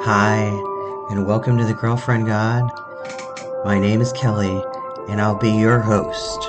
Hi, and welcome to the Girlfriend God. My name is Kelly, and I'll be your host.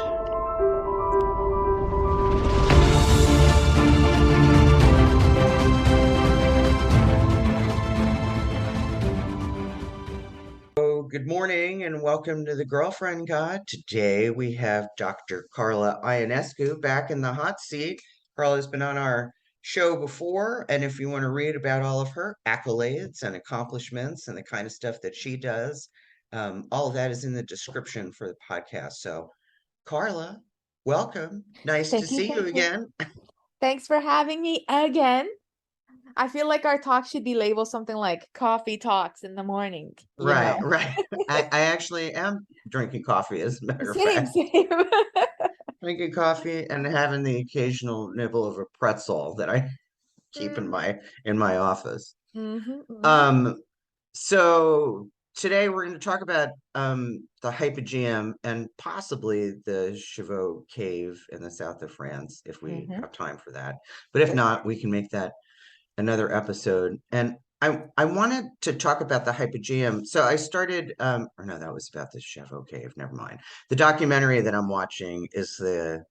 So, good morning, and welcome to the Girlfriend God. Today we have Dr. Carla Ionescu back in the hot seat. Carla's been on our show before, and if you want to read about all of her accolades and accomplishments and the kind of stuff that she does, all of that is in the description for the podcast. So, Carla, welcome. Nice to Thank you. see you Thank you. again. Thanks for having me again. I feel like our talk should be labeled something like coffee talks in the morning, you Right, know. right. I actually am drinking coffee, as a matter of Same, fact. same. Drinking coffee and having the occasional nibble of a pretzel that I keep in my office. Mm-hmm, mm-hmm. Um, so today we're going to talk about the Hypogeum and possibly the Chauvet cave in the south of France, if we Mm-hmm. have time for that. But if not, we can make that another episode. And I wanted to talk about the Hypogeum. So I started, or no, that was about the Chauvet cave. Never mind. The documentary that I'm watching is the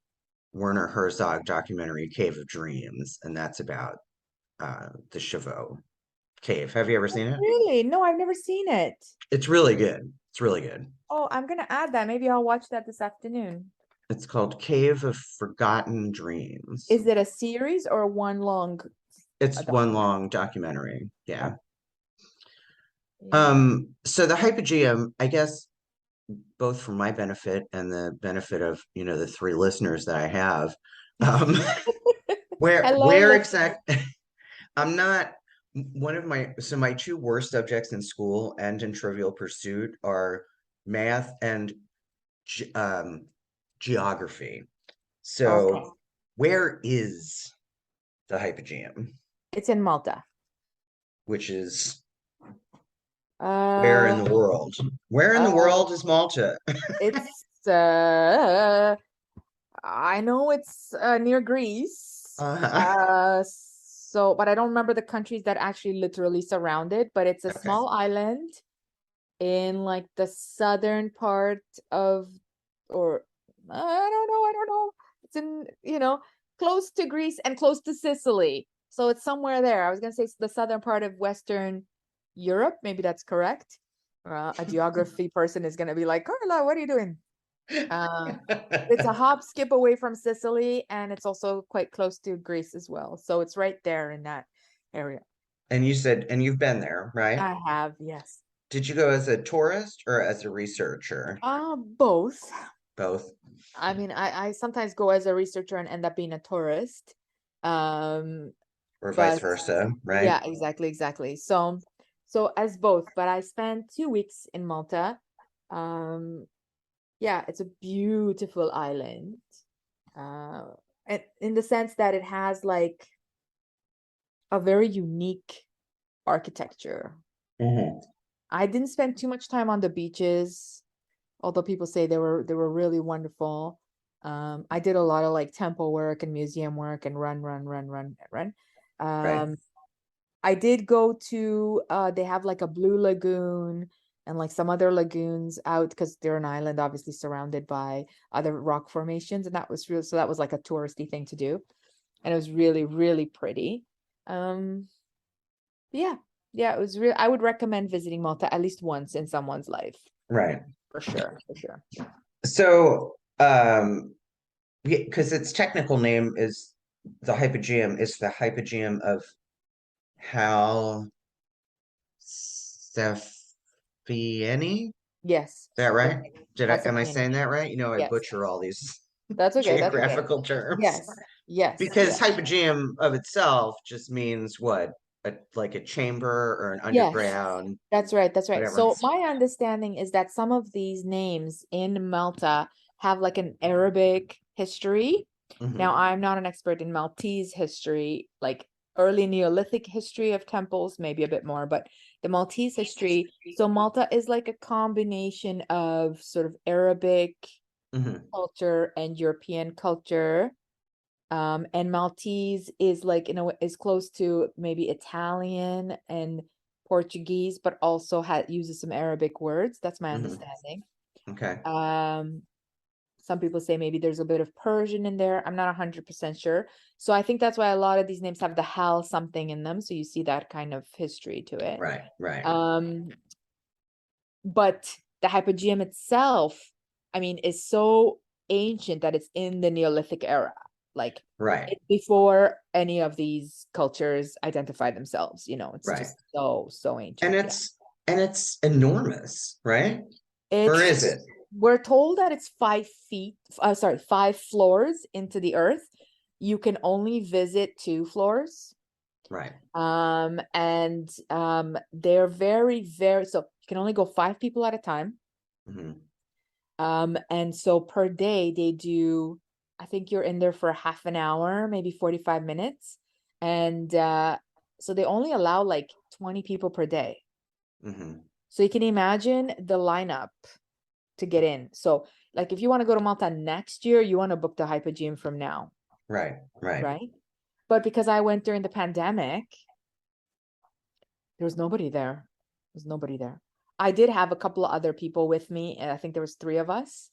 Werner Herzog documentary Cave of Dreams, and that's about the Chauvet cave. Have you ever seen it? Really? No, I've never seen it. It's really good. It's really good. Oh, I'm gonna add that. Maybe I'll watch that this afternoon. It's called Cave of Forgotten Dreams. Is it a series or one long It's one documentary? long documentary. Oh, Yeah. yeah. So the Hypogeum, I guess, both for my benefit and the benefit of, the three listeners that I have, um, where Hello, where listener. exact I'm not one of my two worst subjects in school and in Trivial Pursuit are math and ge- um, geography. Okay. So where is the Hypogeum, It's in Malta. which is where in Uh, the world? Where in the uh, world is Malta? it's I know it's near Greece. Uh, But I don't remember the countries that actually literally surround it, but it's a okay. small island in like the southern part of, or I don't know. It's in, close to Greece and close to Sicily. So it's somewhere there. I was gonna say it's the southern part of Western Europe. Maybe that's correct. A geography person is gonna be like, Carla, what are you doing? Uh, it's a hop, skip away from Sicily, and it's also quite close to Greece as well. So it's right there in that area. And you said, and you've been there, right? I have, yes. Did you go as a tourist or as a researcher? Both. Both, I mean, I sometimes go as a researcher and end up being a tourist. Um, or vice but versa, right? yeah, exactly, exactly. So as both, but I spent 2 weeks in Malta. Um, yeah, it's a beautiful island. Uh, and in the sense that it has like a very unique architecture. Hmm. I didn't spend too much time on the beaches, although people say they were really wonderful. I did a lot of like temple work and museum work and run. Right. Um, I did go to they have like a blue lagoon and like some other lagoons out because they're an island obviously surrounded by other rock formations, and that was real, so that was like a touristy thing to do. And it was really, really pretty. Um, yeah, yeah, it was real. I would recommend visiting Malta at least once in someone's life, Right. for sure, for sure. So, because its technical name is the Hypogeum, is the Hypogeum of Hal Saflieni. Is Yes, that right? Am I Saflieni. saying that right? I Yes, butcher all these that's okay. That's okay. geographical terms Yes, yes, because yes, Hypogeum of itself just means what? Like a chamber or an yes. underground, That's right. That's right. whatever. So my understanding is that some of these names in Malta have like an Arabic history. Now, Hmm. I'm not an expert in Maltese history, like early Neolithic history of temples, maybe a bit more, but the Maltese history. So Malta is like a combination of sort of Arabic Hmm. culture and European culture. And Maltese is like, is close to maybe Italian and Portuguese, but also uses some Arabic words. That's my Hmm. understanding. Okay. Some people say maybe there's a bit of Persian in there. I'm not 100% sure. So I think that's why a lot of these names have the hal something in them. So you see that kind of history to it. Right. Right. But the Hypogeum itself, I mean, is so ancient that it's in the Neolithic era. Like Right. it's before any of these cultures identify themselves. It's Right. just so And ancient. Yeah. it's enormous, right? Or It's is it? we're told that it's 5 feet, sorry, 5 floors into the earth. You can only visit 2 floors. Right. And they're very, so you can only go 5 people at a time. Hmm. And so per day they do, I think you're in there for half an hour, maybe 45 minutes. And so they only allow like 20 people per day. Hmm. So you can imagine the lineup to get in. So like if you want to go to Malta next year, you want to book the Hypogeum from now, Right. Right. right? But because I went during the pandemic, there was nobody there. There's nobody there. I did have a couple of other people with me, and I think there was 3 of us.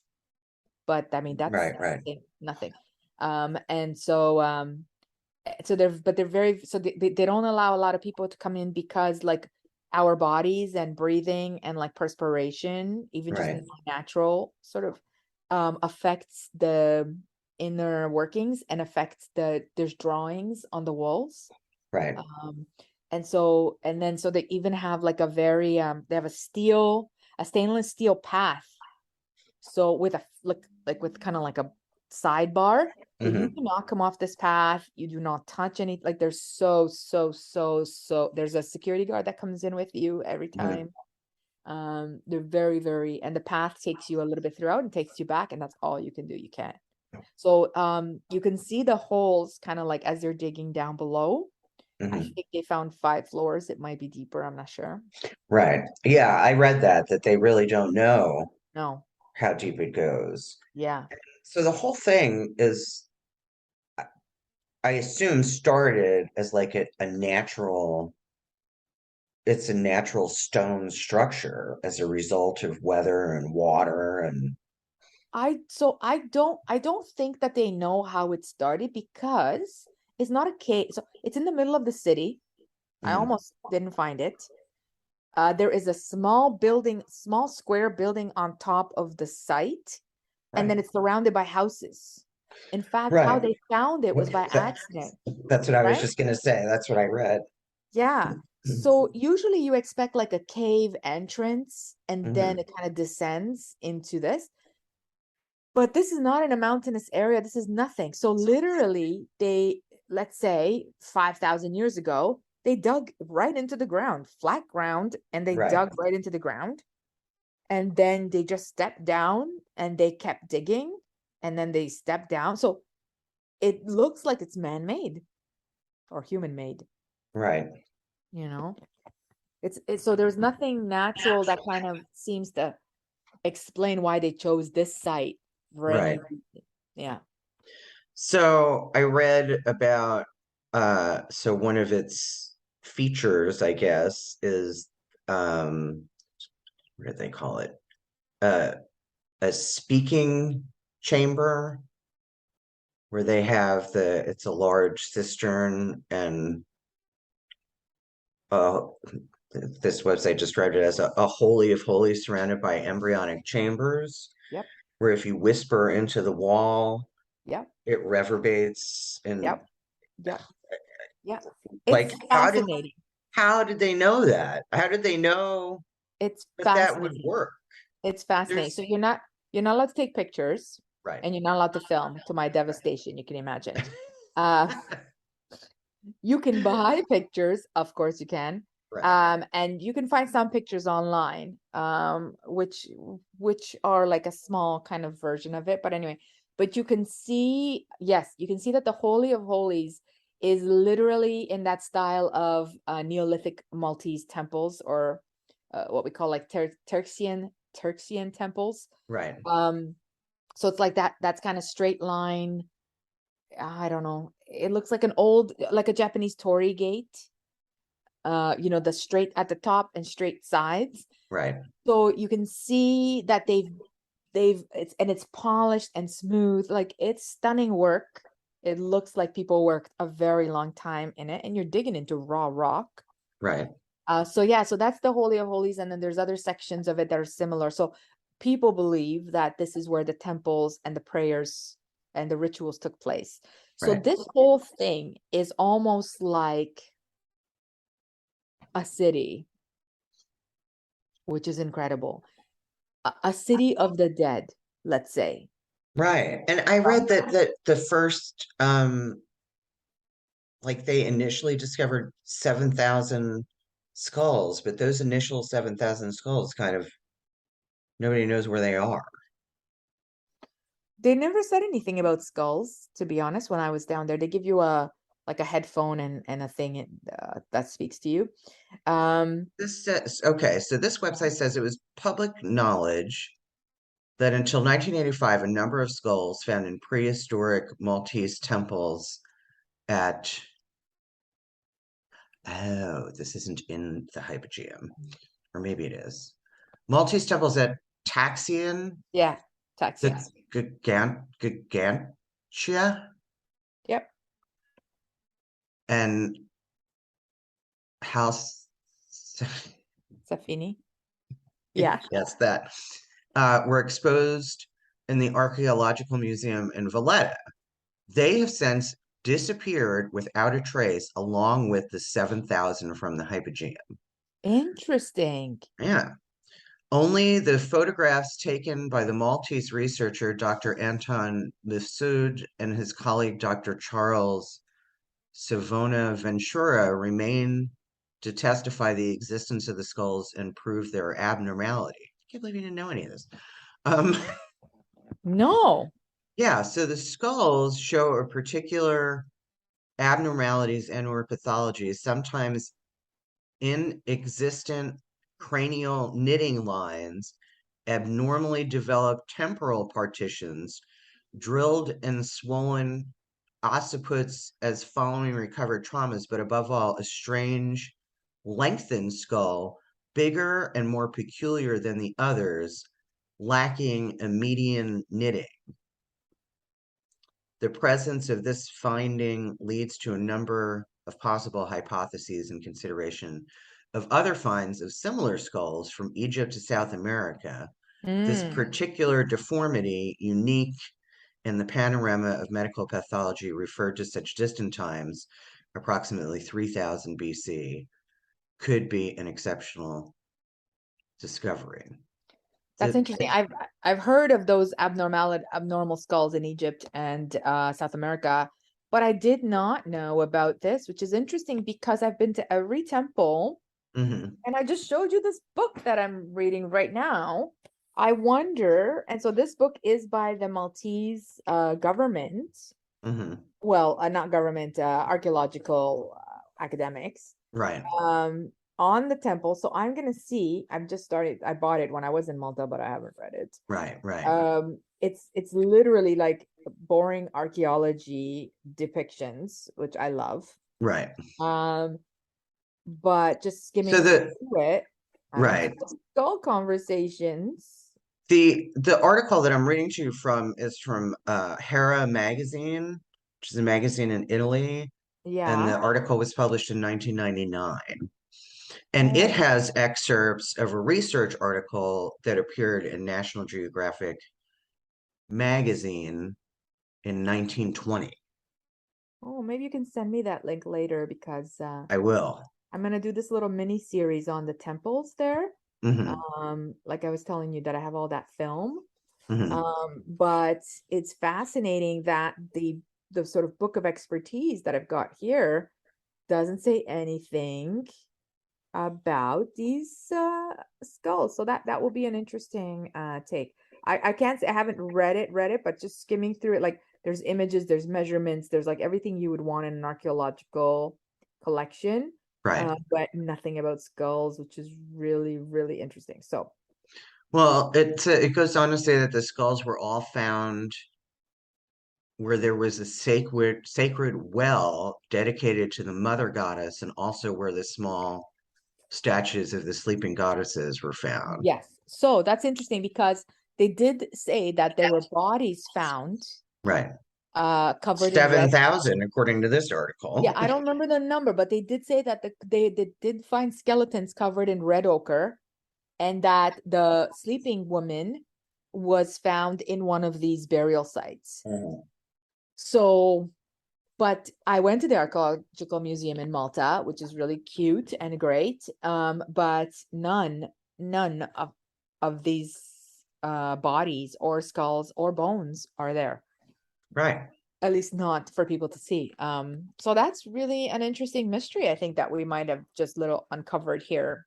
But I mean, that's Right. Right. nothing. And so they're very, so they don't allow a lot of people to come in because like our bodies and breathing and like perspiration, even just Right. natural sort of affects the inner workings and affects there's drawings on the walls. Right. Um, and so they even have like a very they have a stainless steel path. So with a like with kind of like a sidebar. So you do Hmm. not come off this path. You do not touch any, like there's so there's a security guard that comes in with you every Hmm. time. They're very, and the path takes you a little bit throughout and takes you back, and that's all you can do. You can't. So you can see the holes kind of like as they're digging down below. I Hmm. think they found 5 floors. It might be deeper. I'm not sure. Right. Yeah, I read that they really don't know No. how deep it goes. Yeah. So the whole thing is, I assume, started as like it's a natural stone structure as a result of weather and water and I don't think that they know how it started because it's not a cave. So it's in the middle of the city. I Mhm. almost didn't find it. There is a small building, small square building on top of the site, and Right. then it's surrounded by houses. In fact, how Right. they found it was by That, accident, that's what I was right? just gonna say. That's what I read. Yeah. So usually you expect like a cave entrance and then Hmm. it kind of descends into this. But this is not in a mountainous area. This is nothing. So literally, let's say 5,000 years ago, they dug right into the ground, flat ground, and they Right. dug right into the ground. And then they just stepped down and they kept digging and then they stepped down. So it looks like it's man-made or human-made, Right. you know? So there's nothing natural that kind of seems to explain why they chose this site for Right. any reason. Yeah. So I read about so one of its features, I guess, is what do they call it? Uh a speaking chamber where they have it's a large cistern and uh this website described it as a holy of holies surrounded by embryonic chambers Yep. where if you whisper into the wall, Yep. it reverberates and Yep. Yep. Yep. like It's fascinating. how did they know that? How did they know It's that that would fascinating. work? It's fascinating. There's So you're not allowed to take pictures right. and you're not allowed to film, to my Right. devastation, you can imagine. Uh you can buy pictures, of course you can. Right. And you can find some pictures online, which are like a small kind of version of it. But anyway, but you can see, yes, you can see that the Holy of Holies is literally in that style of Neolithic Maltese temples, or what we call like Turksian temples. Right. Um, so it's like that's kind of straight line. I don't know. It looks like like a Japanese torii gate. the straight at the top and straight sides. Right. So you can see that it's polished and smooth. Like, it's stunning work. It looks like people worked a very long time in it, and you're digging into raw rock. Right. So yeah, so that's the Holy of Holies, and then there's other sections of it that are similar. So people believe that this is where the temples and the prayers and the rituals took place. So Right. this whole thing is almost like a city, which is incredible. A city of the dead, let's say. Right. And I read that the first like they initially discovered 7,000 skulls, but those initial 7,000 skulls kind of nobody knows where they are. They never said anything about skulls, to be honest, when I was down there. They give you a headphone and a thing that speaks to you. This says, okay, so this website says it was public knowledge that until 1985, a number of skulls found in prehistoric Maltese temples at, oh, this isn't in the Hypogeum, or maybe it is. Maltese temples at Taxion, Yeah, the taxions. Gigantia, Yep. and House, Safini. Yeah. yes, that were exposed in the Archaeological Museum in Valletta. They have since disappeared without a trace, along with the 7,000 from the Hypogeum. Interesting. Yeah. Only the photographs taken by the Maltese researcher Dr. Anton Lifsud and his colleague Dr. Charles Savona Ventura remain to testify the existence of the skulls and prove their abnormality. I can't believe you didn't know any of this. Um, No. yeah, so the skulls show a particular abnormalities and or pathologies, sometimes inexistent cranial knitting lines, abnormally developed temporal partitions, drilled and swollen occiputs as following recovered traumas, but above all, a strange lengthened skull, bigger and more peculiar than the others, lacking a median knitting. The presence of this finding leads to a number of possible hypotheses and consideration of other finds of similar skulls from Egypt to South America. This Mm. particular deformity, unique in the panorama of medical pathology referred to such distant times, approximately 3000 BC, could be an exceptional discovery. That's The, interesting. I've heard of those abnormal skulls in Egypt and South America, but I did not know about this, which is interesting because I've been to every temple, mhm, and I just showed you this book that I'm reading right now. I wonder, and so this book is by the Maltese government. mhm, Well, not government, archaeological academics. right, um on the temple. So I'm gonna see. I've just started. I bought it when I was in Malta, but I haven't read it. right, right, It's literally like boring archaeology depictions, which I love. right. Um, but just So skimming the through it, I'm right. skull conversations. The article that I'm reading to you from is from Hera magazine, which is a magazine in Italy, and Yeah. the article was published in 1999. And it Oh, has excerpts of a research article that appeared in National Geographic magazine in 1920. oh, maybe you can send me that link later because I will. I'm gonna do this little mini series on the temples there. Hmm. Like I was telling you that I have all that film. Hmm. But it's fascinating that the sort of book of expertise that I've got here doesn't say anything about these skulls. So that will be an interesting take. I can't say I haven't read it, but just skimming through it, like there's images, there's measurements, there's like everything you would want in an archaeological collection, Right. but nothing about skulls, which is really, really interesting. So Well, it goes on to say that the skulls were all found where there was a sacred well dedicated to the mother goddess, and also where the small statues of the sleeping goddesses were found. Yes. So that's interesting because they did say that there were bodies found Right. covered in red. 7,000, according to this Yeah, article. I don't remember the number, but they did say that they did find skeletons covered in red ochre, and that the sleeping woman was found in one of these burial sites. Mhm. So, but I went to the Archaeological Museum in Malta, which is really cute and great. But none of these bodies or skulls or bones are there. Right. At least not for people to see. So that's really an interesting mystery, I think, that we might have just little uncovered here.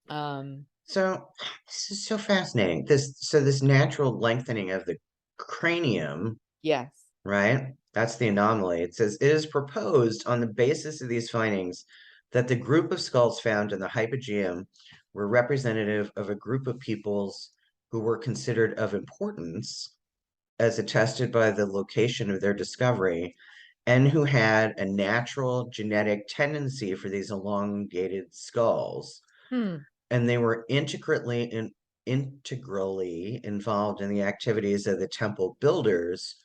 Um, So this is so fascinating. This natural lengthening of the cranium, yes. right? That's the anomaly. It says it is proposed on the basis of these findings that the group of skulls found in the Hypogeum were representative of a group of peoples who were considered of importance, as attested by the location of their discovery, and who had a natural genetic tendency for these elongated skulls. Hmm. And they were integrally involved in the activities of the temple builders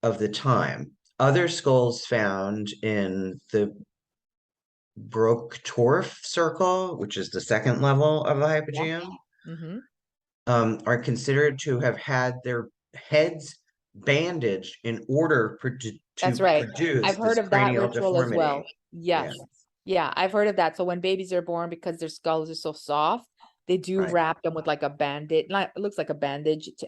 of the time. Other skulls found in the Brocktorf circle, which is the second level of the Yeah. Hypogeum, Mm-hmm. are considered to have had their heads bandaged in order That's to right. I've produce heard this of that cranial ritual as deformity. well. Yeah, Yes. Yeah, I've heard of that. So when babies are born, because their skulls are so soft, they do right, wrap them with like a bandage. Like, it looks like a bandage to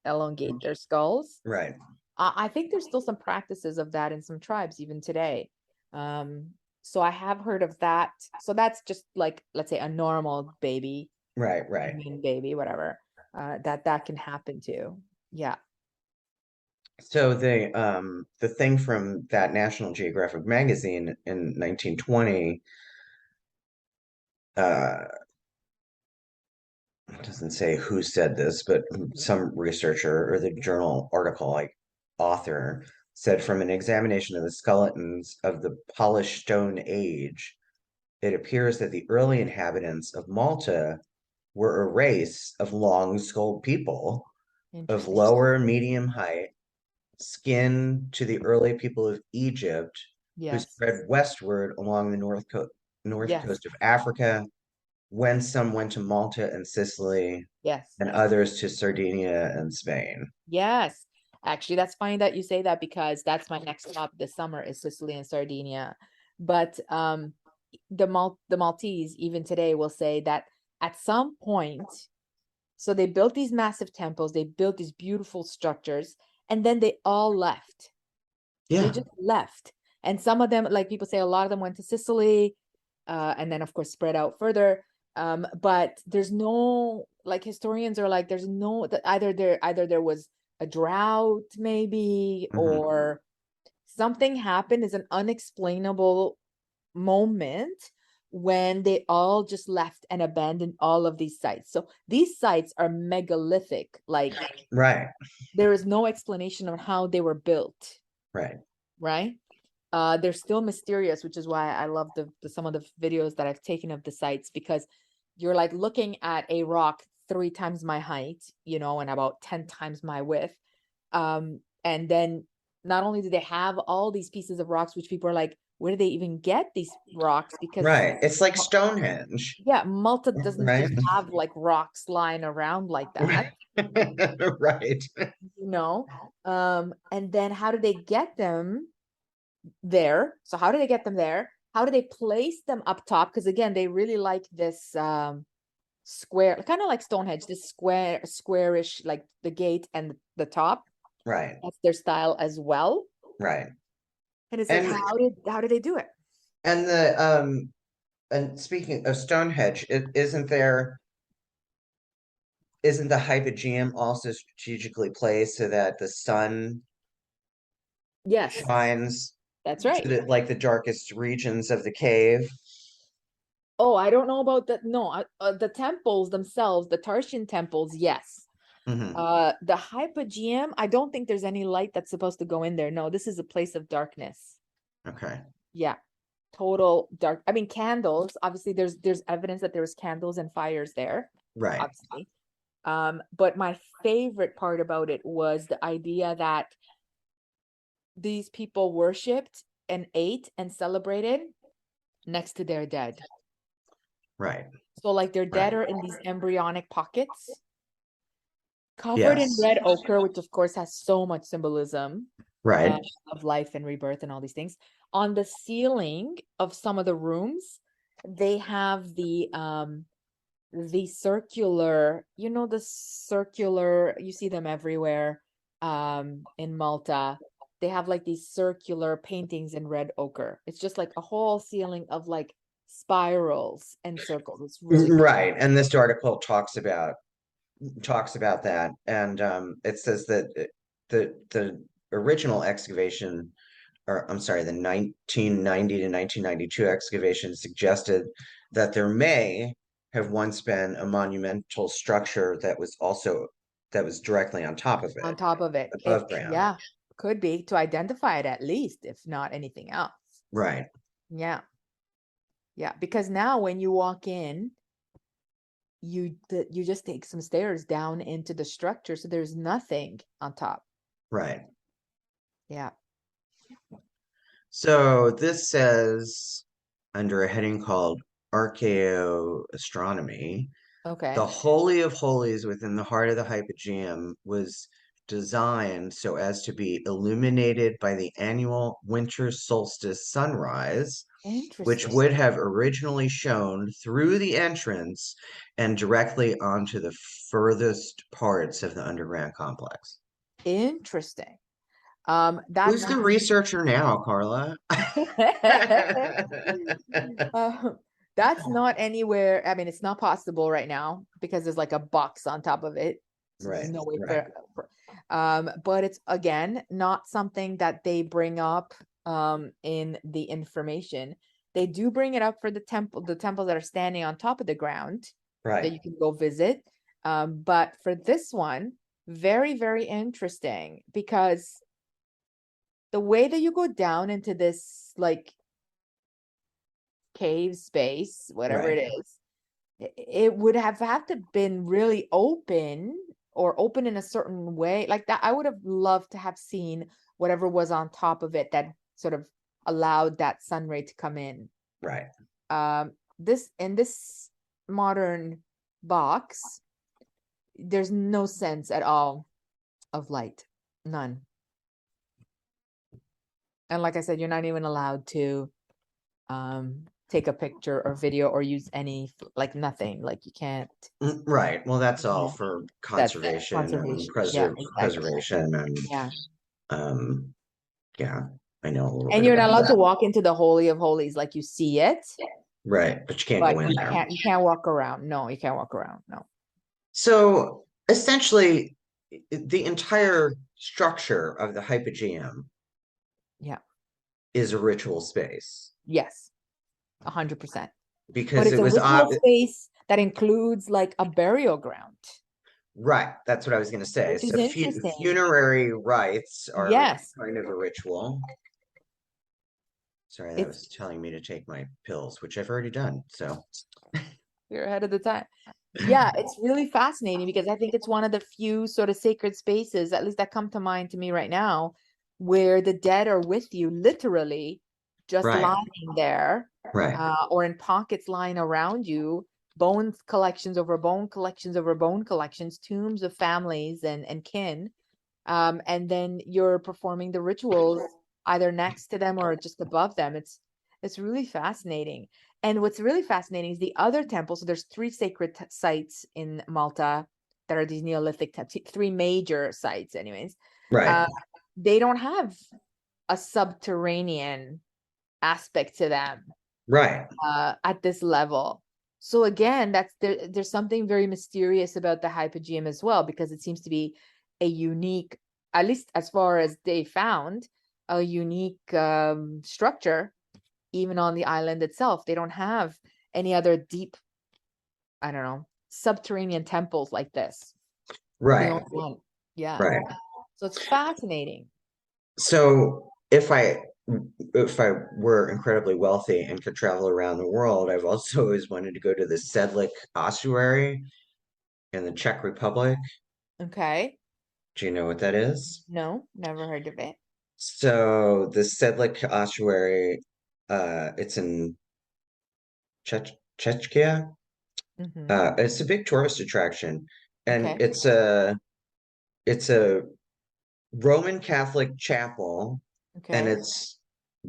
elongate their skulls. right, I think there's still some practices of that in some tribes even today. Um, so I have heard of that. So that's just like, let's say, a normal baby, right, right. human baby, whatever, that can happen to. Yeah. So the thing from that National Geographic magazine in 1920, uh it doesn't say who said this, but some researcher or the journal article like author said, from an examination of the skeletons of the polished stone age, it appears that the early inhabitants of Malta were a race of long-skulled people of Interesting. lower and medium height, skin to the early people of Egypt, who Yes. spread westward along the north Yes. coast of Africa, when some went to Malta and Sicily, Yes. and others to Sardinia and Spain. Yes. Actually, that's funny that you say that because that's my next stop this summer is Sicily and Sardinia. But the Maltese even today will say that at some point, so they built these massive temples, they built these beautiful structures, and then they all left. They Yeah, just left. And some of them, like people say, a lot of them went to Sicily, and then of course spread out further. But there's no, like, historians are like, there's no that either there was a drought maybe, mhm, or something happened, is an unexplainable moment when they all just left and abandoned all of these sites. So these sites are megalithic, like right, there is no explanation on how they were built, right, right? They're still mysterious, which is why I love the some of the videos that I've taken of the sites, because you're like looking at a rock 3 times my height, and about 10 times my width. And then not only do they have all these pieces of rocks, which people are like, where do they even get these rocks? Because right. It's like Stonehenge, yeah, Malta doesn't right? just have like rocks lying around like that, Right. you know. And then how do they get them there? So how do they get them there? How do they place them up top? Because again, they really like this square, kind of like Stonehenge, this squarish, like the gate and the top. Right, That's their style as well. right. And it's like, And how did they do it? and the and speaking of Stonehenge, isn't the Hypogeum also strategically placed so that the sun Yes, shines that's to right. like the darkest regions of the cave? Oh, I don't know about that. No, the temples themselves, the Tarshian temples, yes. Hmm. The Hypogeum, I don't think there's any light that's supposed to go in there. No, this is a place of darkness. Okay. Yeah, total dark. I mean, candles, obviously there's evidence that there was candles and fires there, Right. obviously. But my favorite part about it was the idea that these people worshipped and ate and celebrated next to their dead. Right. So like their dead Right. are in these embryonic pockets covered in Yes. red ochre, which of course has so much symbolism uh, Right. of life and rebirth and all these things. On the ceiling of some of the rooms, they have the circular, the circular, you see them everywhere in Malta. They have like these circular paintings in red ochre. It's just like a whole ceiling of like spirals and circles. It's really cool. Right. And this article talks about that, and it says that the original excavation, or I'm sorry, the 1990 to 1992 excavation suggested that there may have once been a monumental structure that was directly on top of On it, top of it, above ground. yeah, could be to identify it at least, if not anything else. Right. Yeah. Yeah, because now when you walk in, you just take some stairs down into the structure, so there's nothing on top. Right. Yeah. So this says, under a heading called Archaeoastronomy, the Okay. Holy of Holies within the heart of the Hypogeum was designed so as to be illuminated by the annual winter solstice sunrise, which Interesting. would have originally shone through the entrance and directly onto the furthest parts of the underground complex. Interesting. Who's That's the researcher now, Carla? uh, that's not anywhere. I mean, it's not possible right now because there's like a box on top of it. So there's Right, no way right, but it's again not something that they bring up in the information. They do bring it up for the temples that are standing on top of the ground that right, you can go visit. But for this one, very, very interesting because the way that you go down into this like cave space, whatever right, it is, it would have had to been really open or open in a certain way. Like that, I would have loved to have seen whatever was on top of it that sort of allowed that sun ray to come in. right. This in this modern box, there's no sense at all of light. None. And like I said, you're not even allowed to take a picture or video or use any like nothing. Like you can't. Right. Well, that's all Yeah, for that's conservation and conservation. Yeah, exactly. preservation and Yeah. um yeah, I know a little And bit you're not about allowed to that. walk into the Holy of Holies like you see it, Right, but you can't go but in there. you can't walk around. No, you can't walk around. No. So essentially the entire structure of the Hypogeum Yeah. is a ritual space Yes. 100%. But because it's it a was ritual ob space that includes like a burial ground, right, that's what I was going to say. which So is interesting. funerary rites are Yes. kind of a ritual. Sorry, that It's was telling me to take my pills, which I've already done. So You're ahead of the time. Yeah, it's really fascinating because I think it's one of the few sort of sacred spaces, at least that come to mind to me right now, where the dead are with you, literally just right, lying there, right, or in pockets lying around you, bones collections over bone collections over bone collections, tombs of families and kin. And then you're performing the rituals either next to them or just above them. It's really fascinating. And what's really fascinating is the other temples. So there's three sacred sites in Malta that are these Neolithic three major sites, anyways. right, Uh, they don't have a subterranean aspect to them right, at this level. So again, there's something very mysterious about the Hypogeum as well, because it seems to be a unique, at least as far as they found, a unique structure, even on the island itself. They don't have any other deep, I don't know, subterranean temples like this. the only Right. one. Yeah. Right. So it's fascinating. So if I were incredibly wealthy and could travel around the world, I've also always wanted to go to the Sedlik ossuary in the Czech Republic. Okay. Do you know what that is? No, never heard of it. So the Sedlik ossuary, it's in Czechia. Mm-hmm. It's a big tourist attraction, and Okay. it's a Roman Catholic chapel, and Okay. it's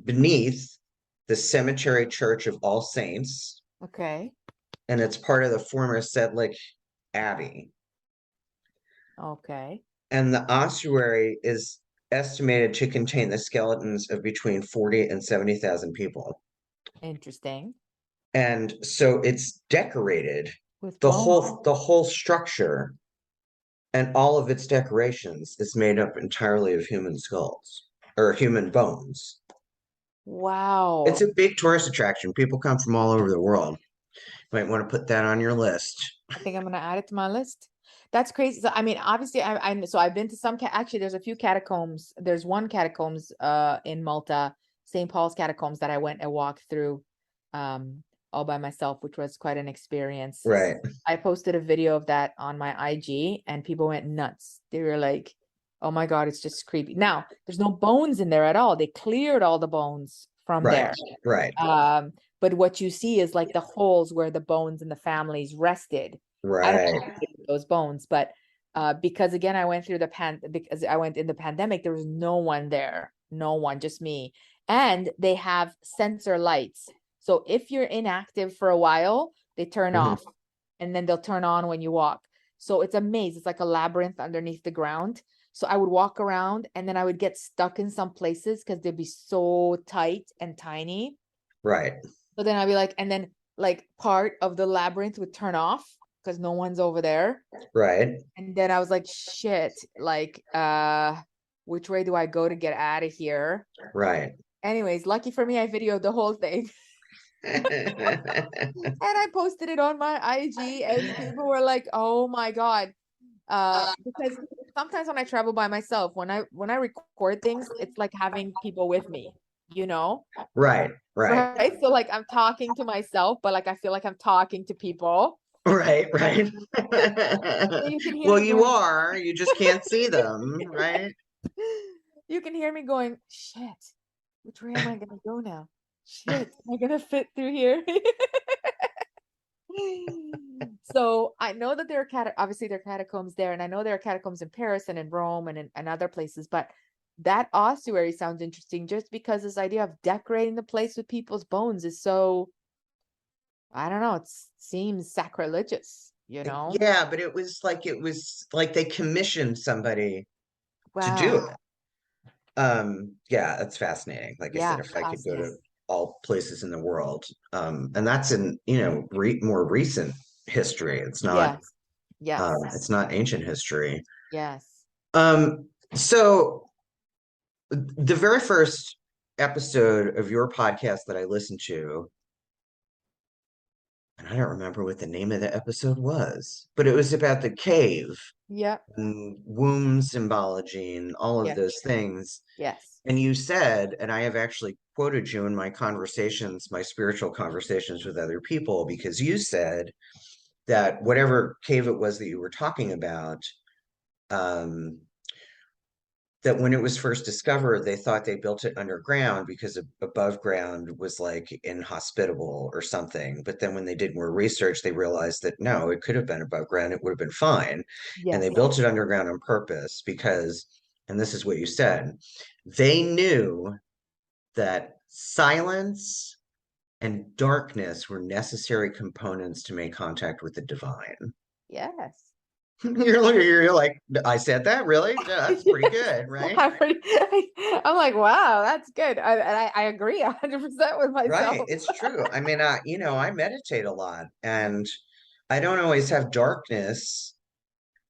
beneath the Cemetery Church of All Saints, Okay. and it's part of the former Sedlick Abbey. Okay. And the ossuary is estimated to contain the skeletons of between 40 and 70,000 people. Interesting. And so it's decorated, With the bone. whole structure and all of its decorations is made up entirely of human skulls or human bones. It's Wow. a big tourist attraction. People come from all over the world. You might want to put that on your list. I think I'm gonna add it to my list. That's crazy. So I mean, obviously, so I've been to some actually. There's a few catacombs. There's one catacombs in Malta, St. Paul's catacombs that I went and walked through, all by myself, which was quite an experience. Right, I posted a video of that on my IG, and people went nuts. They were like, "Oh my God, it's just creepy." Now, there's no bones in there at all. They cleared all the bones from right, there. right, But what you see is like the holes where the bones in the families rested. I don't know right, what they did with those bones, but because again, I went through because I went in the pandemic, there was no one there, no one, just me. And they have sensor lights. So if you're inactive for a while, they turn mhm, off and then they'll turn on when you walk. So it's a maze. It's like a labyrinth underneath the ground. So I would walk around and then I would get stuck in some places because they'd be so tight and tiny. right, So then I'd be like, and then like part of the labyrinth would turn off because no one's over there. right, And then I was like, shit, like, which way do I go to get out of here? right. Anyways, lucky for me, I videoed the whole thing and I posted it on my IG, and people were like, oh my God. Because sometimes when I travel by myself, when I record things, it's like having people with me, you know? Right, right, Right. So like I'm talking to myself, but like I feel like I'm talking to people. right, right. So you can hear Well, me you going, are, you just can't see them, right? you can hear me going, shit, which way am I gonna go now? Shit, am I gonna fit through here? So I know that there are obviously there are catacombs there, and I know there are catacombs in Paris and in Rome and other places, but that ossuary sounds interesting just because this idea of decorating the place with people's bones is so, I don't know, it seems sacrilegious, you know? Yeah, but it was like they commissioned somebody to do Wow. it. Yeah, that's fascinating. Like I said, Yeah, if I could go to fascinating. all places in the world, and that's in, more recent history. Yes. Yes. It's not ancient history. Yes. So the very first episode of your podcast that I listened to, and I don't remember what the name of the episode was, but it was about the cave Yep. and womb symbology and all of Yes. those things. Yes. And you said, and I have actually quoted you in my conversations, my spiritual conversations with other people, because you said that whatever cave it was that you were talking about, um, that when it was first discovered, they thought they built it underground because above ground was like inhospitable or something. But then when they did more research, they realized that no, it could have been above ground, it would have been fine. And they Yes. built it underground on purpose because, and this is what you said, they knew that silence and darkness were necessary components to make contact with the divine. Yes. You're like, I said that, really? Yeah, that's pretty good, right? I'm like, wow, that's good. And I agree 100% with Right. myself. It's true. I mean, I meditate a lot and I don't always have darkness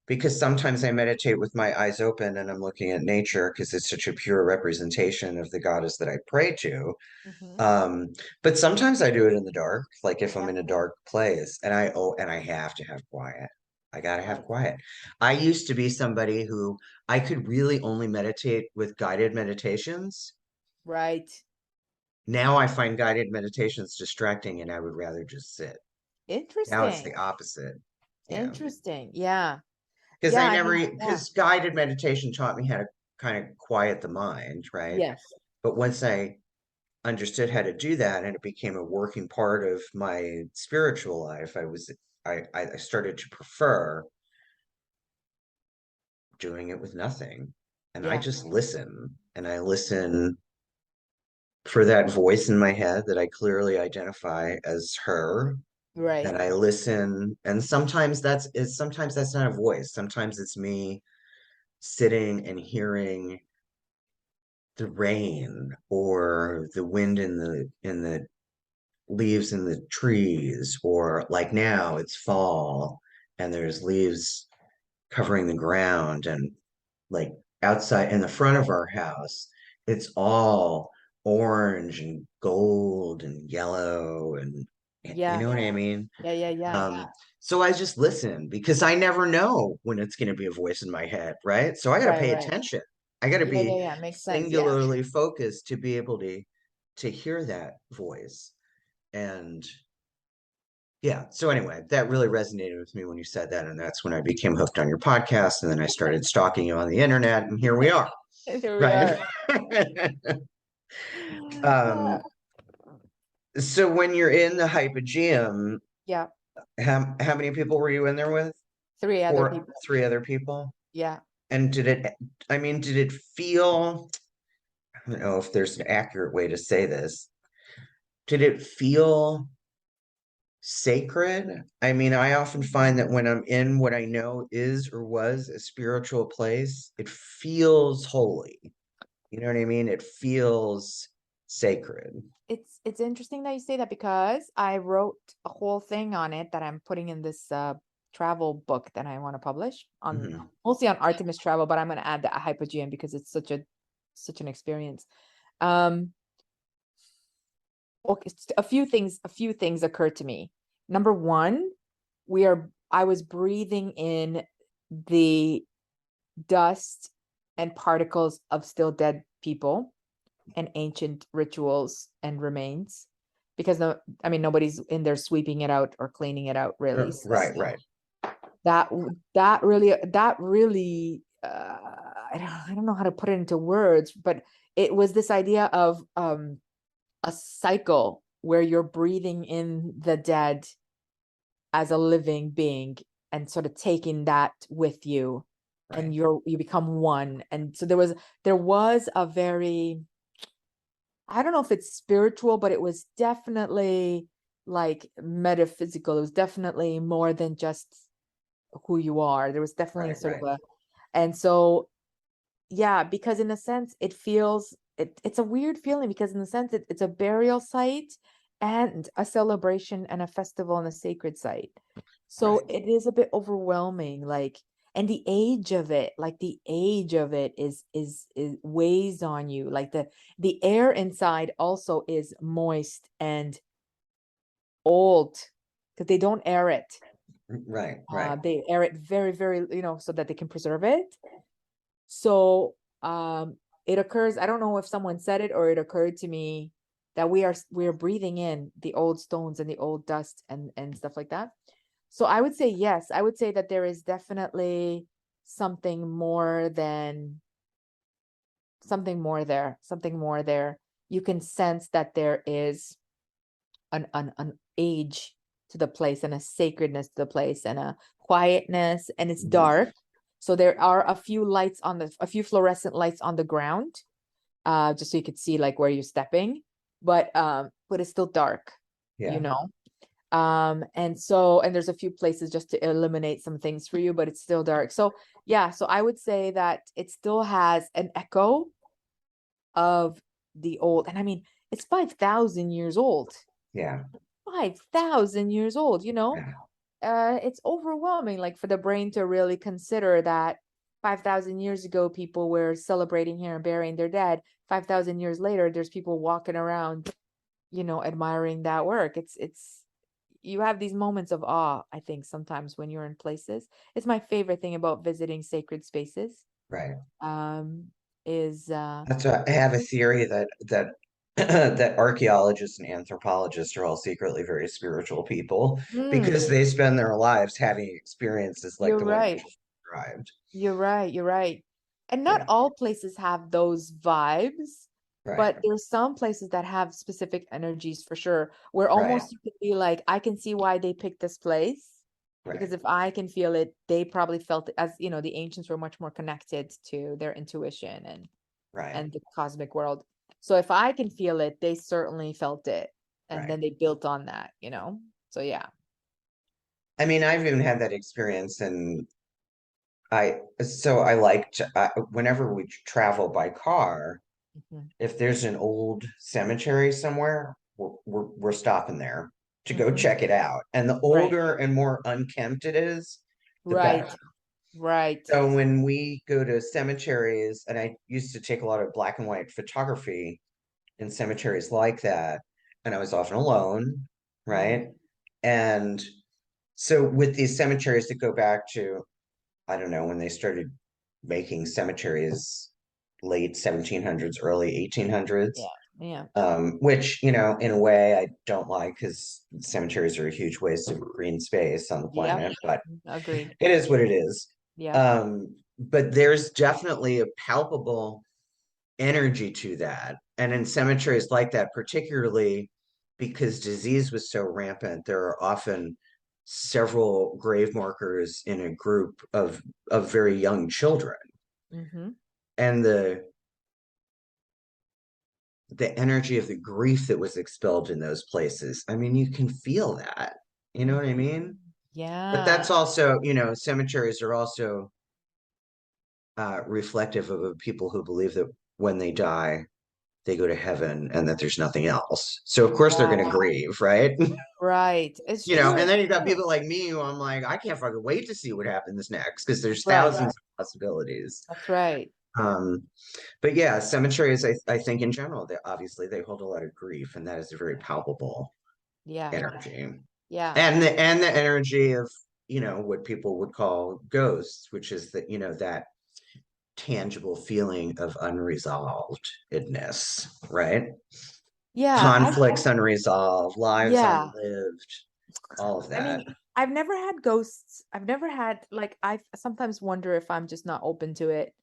because sometimes I meditate with my eyes open and I'm looking at nature because it's such a pure representation of the goddess that I pray to. Hmm. Um, but sometimes I do it in the dark, like if I'm Yeah. in a dark place and I have to have quiet. I gotta have Right. quiet. I used to be somebody who I could really only meditate with guided meditations. Right. Now I find guided meditations distracting and I would rather just sit. Now it's Interesting. the opposite. Yeah. Interesting. Yeah. Because Yeah. I I mean, never, yeah. because guided meditation taught me how to kind of quiet the mind, right? Yes. But once I understood how to do that and it became a working part of my spiritual life, I started to prefer doing it with nothing. And I Yeah. just listen and I listen for that voice in my head that I clearly identify as her. Right. And I listen, and sometimes that's not a voice. Sometimes it's me sitting and hearing the rain or the wind in the leaves in the trees, or like now it's fall and there's leaves covering the ground, and like outside in the front of our house, it's all orange and gold and yellow and you Yeah. know what I mean? Yeah. Yeah. Yeah. So I just listen because I never know when it's going to be a voice in my head, right? So I got to Right. pay Right. attention. I got to Yeah. Yeah. be Yeah. Makes sense. Yeah. singularly focused to be able to hear that voice. And yeah, so anyway, that really resonated with me when you said that, and that's when I became hooked on your podcast, and then I started stalking you on the internet, and here we are, Here we right? are. um, so when you're in the Hypogeum, Yeah. how many people were you in there with? Three other Or people. three other people? Yeah. And I mean, did it feel, I don't know if there's an accurate way to say this, did it feel sacred? I mean, I often find that when I'm in what I know is or was a spiritual place, it feels holy. You know what I mean? It feels sacred. It's interesting that you say that because I wrote a whole thing on it that I'm putting in this travel book that I want to publish on Hmm. mostly on Artemis travel, but I'm going to add the Hypogeum because it's such an experience. Um, okay, a few things occurred to me. Number one, I was breathing in the dust and particles of still dead people and ancient rituals and remains because no, I mean nobody's in there sweeping it out or cleaning it out really. So Right, right, that that really I don't know how to put it into words, but it was this idea of a cycle where you're breathing in the dead as a living being and sort of taking that with you, right. and you become one. And so there was a very, I don't know if it's spiritual, but it was definitely like metaphysical. It was definitely more than just who you are. There was definitely Right, sort of right, a, and so yeah, because in a sense it feels it's a weird feeling because in a sense it's a burial site and a celebration and a festival and a sacred site. So right. it is a bit overwhelming, like, and the age of it, like the age of it is weighs on you. Like the air inside also is moist and old because they don't air it. Right, right. They air it very, very, so that they can preserve it. So it occurs, I don't know if someone said it or it occurred to me that we're breathing in the old stones and the old dust and stuff like that. So I would say yes, I would say that there is definitely something more than something more there. You can sense that there is an age to the place and a sacredness to the place and a quietness, and it's Mhm. dark. So there are a few fluorescent lights on the ground, just so you could see like where you're stepping, but it's still dark, you Yeah, know. And there's a few places just to eliminate some things for you, but it's still dark. So yeah, so I would say that it still has an echo of the old, and I mean, it's 5,000 years old. yeah, 5,000 years old, yeah. it's overwhelming, like for the brain to really consider that 5,000 years ago, people were celebrating here and burying their dead. 5,000 years later, there's people walking around, admiring that work. you have these moments of awe, I think sometimes when you're in places. It's my favorite thing about visiting sacred spaces. Right. Um, is That's why I have a theory that that archaeologists and anthropologists are all secretly very spiritual people mm, because they spend their lives having experiences like you're the one you right. just described. You're right. You're right. And not Yeah, all places have those vibes, right, but there's some places that have specific energies for sure, where right, almost you can be like, I can see why they picked this place. right, Because if I can feel it, they probably felt it, as you know, the ancients were much more connected to their intuition right, and the cosmic world. So if I can feel it, they certainly felt it. And right. then they built on that, you know? So yeah. I mean, I've even had that experience, and I like to, whenever we travel by car, Hmm. if there's an old cemetery somewhere, we're stopping there to go Hmm. check it out. And the Right. older and more unkempt it is, the better. Right. Right. So when we go to cemeteries, and I used to take a lot of black and white photography in cemeteries like that, and I was often alone, Mm, right? And so with these cemeteries that go back to, I don't know, when they started making cemeteries late 1700s, early 1800s, yeah. Yeah. which, in a way I don't like because cemeteries are a huge waste of green space on the Yep. planet, but Agreed. it is what it is. Yep. But there's definitely a palpable energy to that. And in cemeteries like that, particularly because disease was so rampant, there are often several grave markers in a group of very young children. Hmm. And the energy of the grief that was expelled in those places. I mean, you can feel that. You know what I Hmm. mean? But Yeah. that's also, cemeteries are also reflective of people who believe that when they die, they go to heaven and that there's nothing else. So of course they're going to Yeah. grieve, right? Right. It's true. And It's then you've got true. people like me who I'm like, I can't fucking wait to see what happens next because there's Right. thousands of possibilities. That's right. Um, but yeah, cemeteries, I think in general, they obviously they hold a lot of grief, and that is a very palpable Yeah. energy. Yeah. And the energy of, what people would call ghosts, which is that, that tangible feeling of unresolvedness, right? Yeah. Conflicts unresolved, lives Yeah. unlived, all of I that. mean, I've never had ghosts. I've never had like I sometimes wonder if I'm just not open to it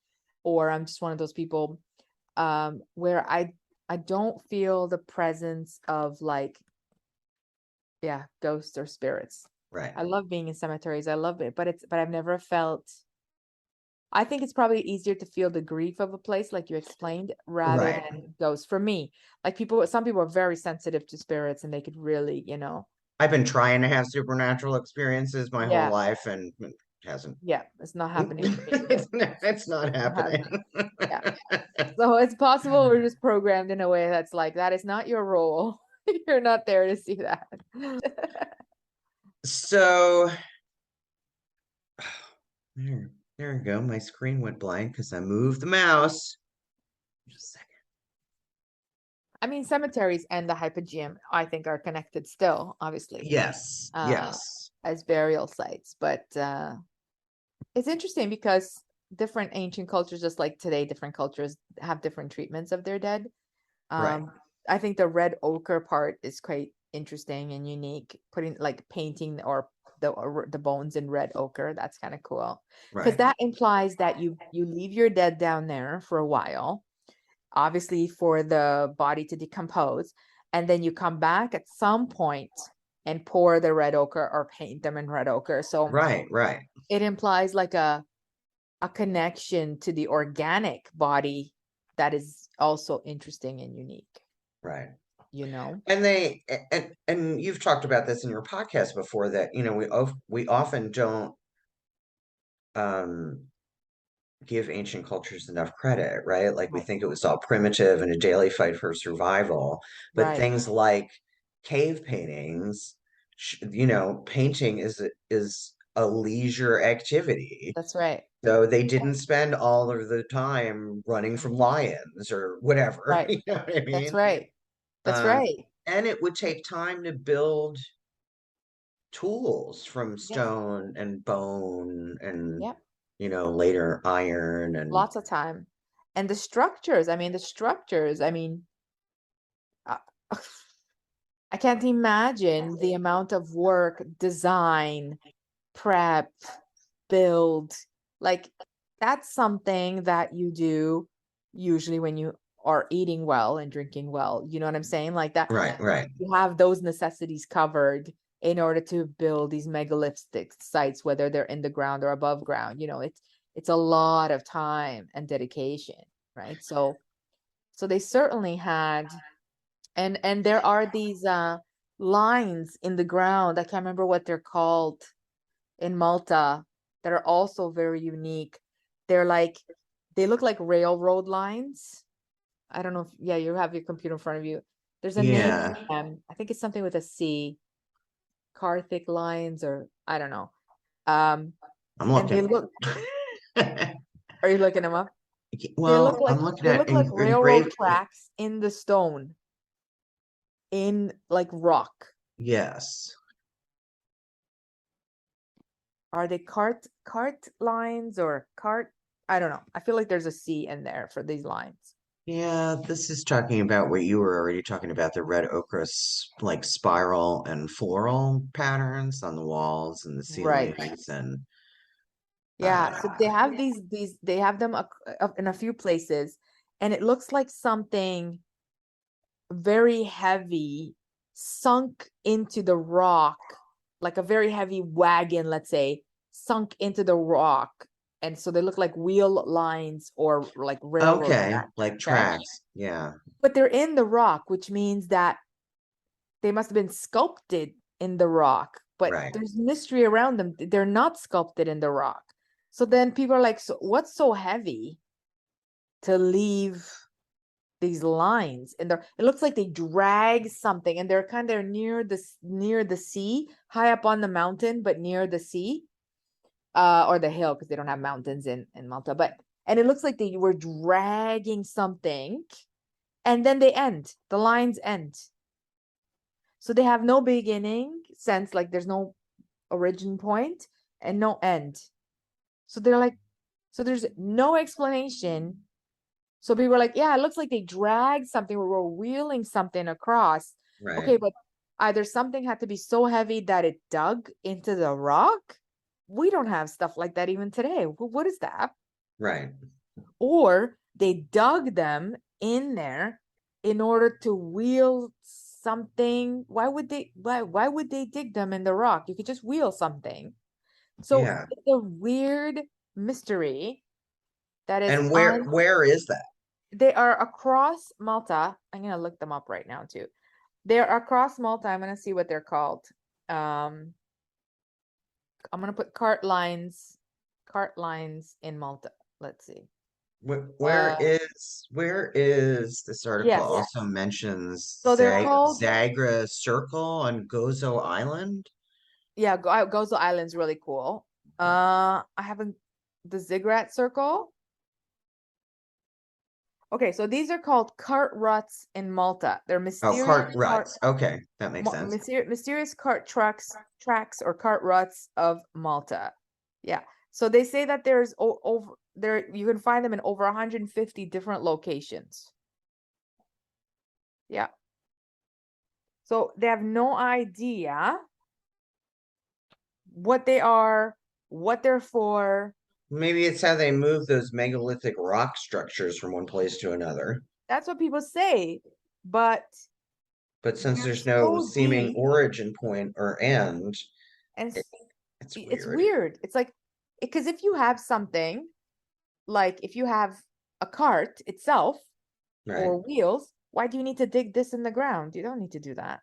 or I'm just one of those people where I don't feel the presence of like yeah, ghosts or spirits. Right. I love being in cemeteries. I love it, but I've never felt I think it's probably easier to feel the grief of a place like you explained rather Right. than ghosts for me. Like some people are very sensitive to spirits and they could really, I've been trying to have supernatural experiences my whole yeah, life and it hasn't. yeah, it's not happening for me either. It's not Not happening. happening. Yeah. So it's possible we're just programmed in a way that's like that is not your role. You're not there to see that. So there we go. My screen went blank because I moved the mouse. Just a second. I mean, cemeteries and the Hypogeum, I think, are connected still, obviously, Yes, uh, yes, as burial sites. But it's interesting because different ancient cultures, just like today, different cultures have different treatments of their dead. right, Um, I think the red ochre part is quite interesting and unique. Putting like painting or the bones in red ochre, that's kind of cool because right, that implies that you leave your dead down there for a while, obviously for the body to decompose, and then you come back at some point and pour the red ochre or paint them in red ochre. So right, right, it implies like a connection to the organic body that is also interesting and unique, right. you know? And and you've talked about this in your podcast before that, we often don't um give ancient cultures enough credit, right? Like we Right. think it was all primitive and a daily fight for survival, but Right. things like cave paintings, painting is a leisure activity. That's right. So they didn't spend all of the time running from lions or whatever, Right. you know what I That's mean? right. That's Um, right. and it would take time to build tools from Yes. stone and bone and, Yep. later iron and Lots of time. And the structures, uh, I can't imagine the amount of work, design, prep, build. Like that's something that you do usually when you are eating well and drinking well. You know what I'm saying? Like that, right, right. you have those necessities covered in order to build these megalithic sites, whether they're in the ground or above ground. It's a lot of time and dedication, right? So they certainly had, and there are these lines in the ground. I can't remember what they're called in Malta that are also very unique. They're like, they look like railroad lines. I don't know if, yeah, you have your computer in front of you. There's a name Yeah, for them. I think it's something with a C, Carthic lines, or I don't know. Um, I'm and they looking. look, are you looking them up? They look Well, like I'm looking they at look like railroad engraved. tracks in the stone, in like rock. Yes. Are they cart lines or cart? I don't know. I feel like there's a C in there for these lines. Yeah, this is talking about what you were already talking about, the red ochre like spiral and floral patterns on the walls and the Right. ceilings and Yeah. So uh they have they have them in a few places, and it looks like something very heavy sunk into the rock, like a very heavy wagon, let's say, sunk into the rock. And so they look like wheel lines or like railroad okay, tracks. like Okay. tracks. Yeah, But they're in the rock, which means that they must have been sculpted in the rock, but right, there's mystery around them. They're not sculpted in the rock. So then people are like, so what's so heavy to leave these lines? And they're, it looks like they drag something, and they're kind of near the sea, high up on the mountain, but near the sea, or the hill, because they don't have mountains in Malta. But and it looks like they were dragging something, and then they end. The lines end. So they have no beginning sense, like there's no origin point and no end. So they're like, so there's no explanation. So people are like, yeah, it looks like they dragged something or were wheeling something across. right, Okay, but either something had to be so heavy that it dug into the rock. We don't have stuff like that even today. What is that? right. Or they dug them in there in order to wheel something. Why would they dig them in the rock? You could just wheel something. So Yeah. it's a weird mystery that is And where on. where is that? They are across Malta. I'm gonna look them up right now too. They're across Malta. I'm gonna see what they're called. Um, I'm gonna put cart lines in Malta. Let's see. Where Uh, is this article yes. also mentions So they're called, Zagra Circle on Gozo Island? yeah, Gozo Island's really cool. I haven't, the Ziggurat Circle. Okay, so these are called cart ruts in Malta. They're Oh, mysterious cart ruts. Okay, that makes sense. mysterious cart tracks or cart ruts of Malta. Yeah. So they say that there's over there, you can find them in over 150 different locations. Yeah. So they have no idea what they are, what they're for. Maybe it's how they move those megalithic rock structures from one place to another. That's what people say, but But since they're there's no so seeming deep, origin point or end, and it, it's it's weird. weird. It's like, because if you have something, like if you have a cart itself Right, or wheels, why do you need to dig this in the ground? You don't need to do that.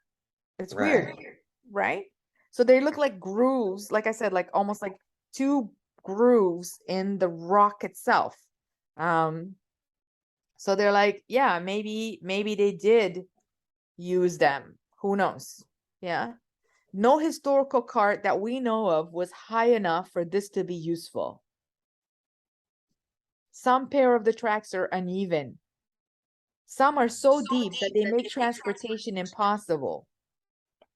It's right. weird, right? So they look like grooves, like I said, like almost like two grooves in the rock itself. Um, so they're like, yeah, maybe they did use them. Who knows? Yeah. No historical cart that we know of was high enough for this to be useful. Some pair of the tracks are uneven. Some are so deep that they make transportation impossible.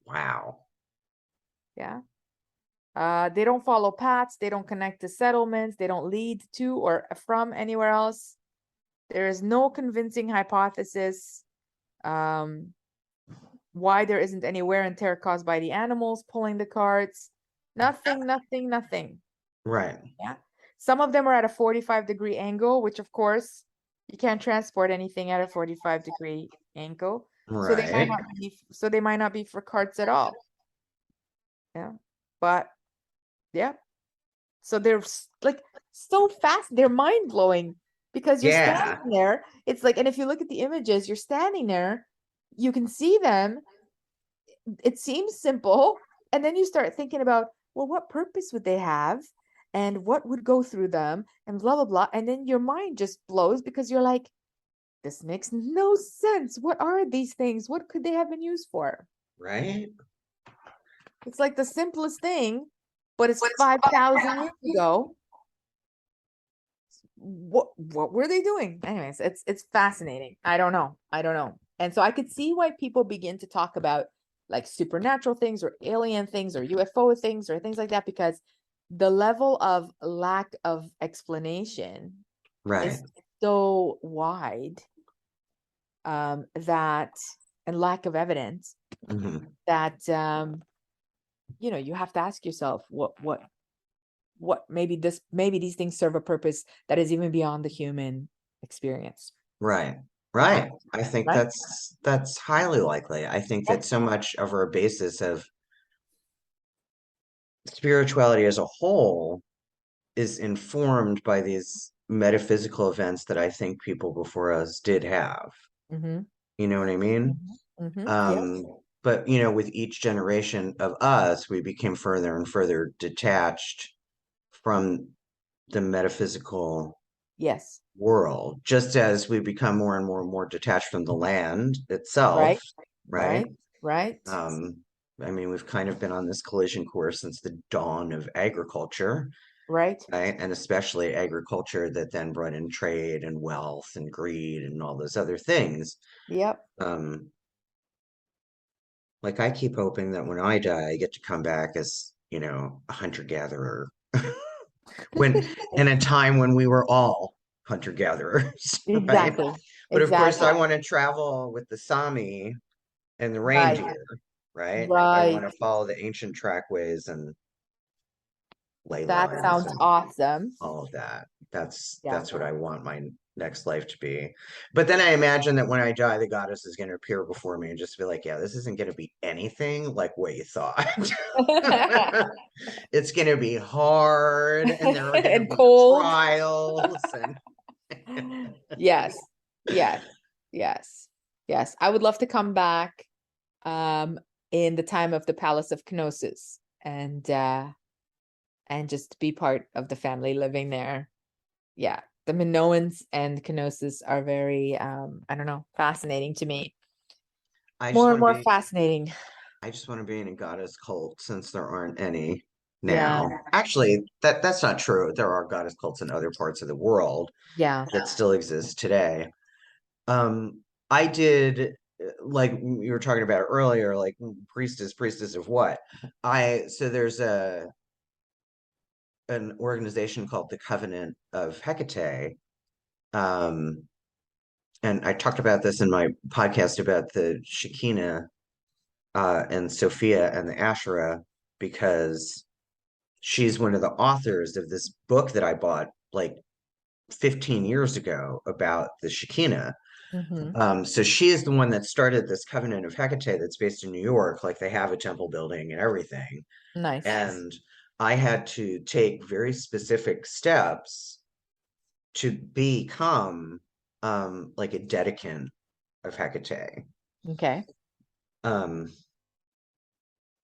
Wow. Yeah. They don't follow paths. They don't connect to settlements. They don't lead to or from anywhere else. There is no convincing hypothesis why there isn't any wear and tear caused by the animals pulling the carts. Nothing, nothing, nothing. Right. Yeah. Some of them are at a 45-degree angle, which of course you can't transport anything at a 45-degree angle. So Right. they might not be for carts at all. Yeah. But yeah. So they're like so fast, they're mind-blowing because you're Yeah. standing there. It's like, and if you look at the images, you're standing there, you can see them. It seems simple. And then you start thinking about, well, what purpose would they have? And what would go through them? And blah, blah, blah. And then your mind just blows because you're like, this makes no sense. What are these things? What could they have been used for? Right. It's like the simplest thing, but it's 5,000 years ago. What were they doing? Anyways, it's fascinating. I don't know. I don't know. And so I could see why people begin to talk about like supernatural things or alien things or UFO things or things like that, because the level of lack of explanation Right. is so wide, that, and lack of evidence, Hmm. that you have to ask yourself what maybe these things serve a purpose that is even beyond the human experience. Right. Right. I think Right. that's highly likely. I think Yeah. that so much of our basis of spirituality as a whole is informed by these metaphysical events that I think people before us did have. Mm-hmm. You know what I mean? Mm-hmm. Mm-hmm. Yep. Um, but with each generation of us, we became further and further detached from the metaphysical Yes. world, just as we become more and more and more detached from the land itself, Right. right? Right. Right. Um, I mean, we've kind of been on this collision course since the dawn of agriculture, Right. right? And especially agriculture that then brought in trade and wealth and greed and all those other things. Yep. Um, like I keep hoping that when I die, I get to come back as, a hunter-gatherer. When in a time when we were all hunter-gatherers, right? Exactly. But of course, I Exactly. want to travel with the Sami and the Right. reindeer, right? I want Right. to follow the ancient trackways and ley That lines sounds and awesome. all of that. Yeah. That's what I want my next life to be. But then I imagine that when I die, the goddess is going to appear before me and just be like, "Yeah, this isn't going to be anything like what you thought. It's going to be hard, and there are going to And be cold. trials." And Yes. Yes. Yes. Yes. I would love to come back um in the time of the Palace of Knossos, and just be part of the family living there. Yeah. The Minoans and Knossos are very I don't know, fascinating to me. I just More and want to more be fascinating. I just want to be in a goddess cult since there aren't any Yeah. now. Actually, that's not true. There are goddess cults in other parts of the world Yeah. that still exist today. I did like you were talking about earlier, like priestess of what? I so there's an organization called the Covenant of Hecate. Um, and I talked about this in my podcast about the Shekinah and Sophia and the Asherah because she's one of the authors of this book that I bought like 15 years ago about the Shekinah. Mm-hmm. So she is the one that started this Covenant of Hecate that's based in New York. Like they have a temple building and everything. Nice. And I had to take very specific steps to become like a dedicant of Hecate. Okay. Um,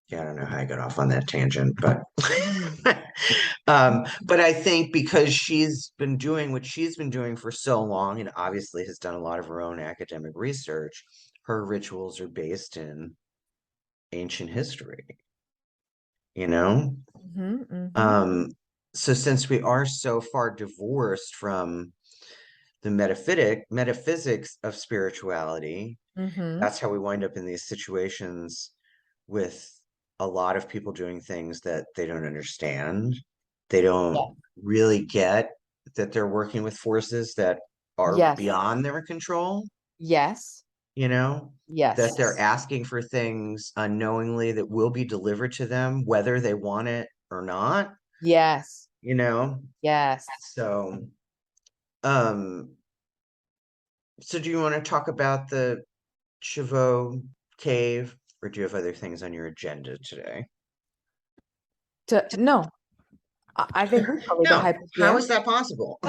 yeah, I don't know how I got off on that tangent, but but I think because she's been doing what she's been doing for so long and obviously has done a lot of her own academic research, her rituals are based in ancient history, you know? Mm-hmm. Mm-hmm. Um, so since we are so far divorced from the metaphysics of spirituality, Mm-hmm. that's how we wind up in these situations with a lot of people doing things that they don't understand. They don't Yeah. really get that they're working with forces that are Yes. beyond their control, Yes. you know, that Yes. they're asking for things unknowingly that will be delivered to them, whether they want it or not, Yes. you know. Yes. So, um, so do you want to talk about the Chauvet cave, or do you have other things on your agenda today? No, I think we covered the No, how Hypogeum. is that possible?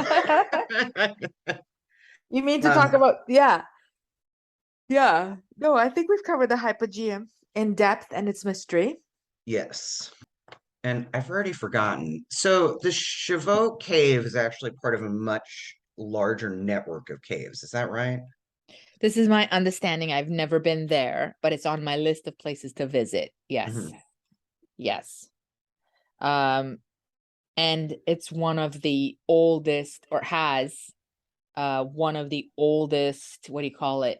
You mean to talk Um, about, yeah. Yeah. No, I think we've covered the Hypogeum in depth and its mystery. yes. And I've already forgotten. So the Chauvet cave is actually part of a much larger network of caves. Is that right? This is my understanding. I've never been there, but it's on my list of places to visit. Yes. Mhm. Yes. Um, and it's one of the oldest, or has one of the oldest, what do you call it?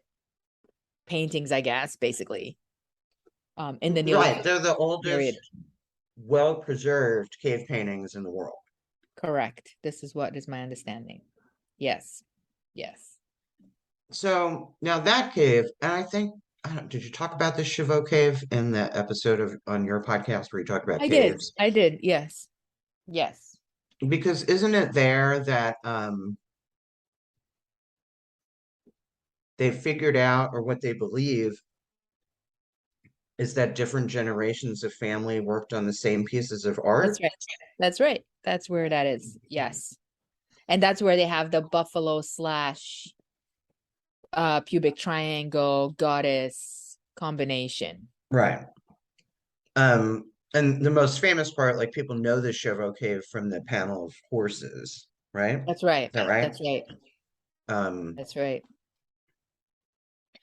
Paintings, I guess, basically. In the Right. Neolithic They're the period. oldest well-preserved cave paintings in the world. Correct. This is what is my understanding. Yes. Yes. So now that cave, and I think, I don't, did you talk about the Chauvet cave in the episode of on your podcast where you talked about I did. caves? I did. Yes. Yes. Because isn't it there that they figured out, or what they believe is that different generations of family worked on the same pieces of That's art? right. That's right. That's where that is. Yes. And that's where they have the buffalo slash pubic triangle goddess combination. Right. And the most famous part, like people know the Chauvet cave from the panel of horses, right? Is That's right. that right? That's right. Um, That's right.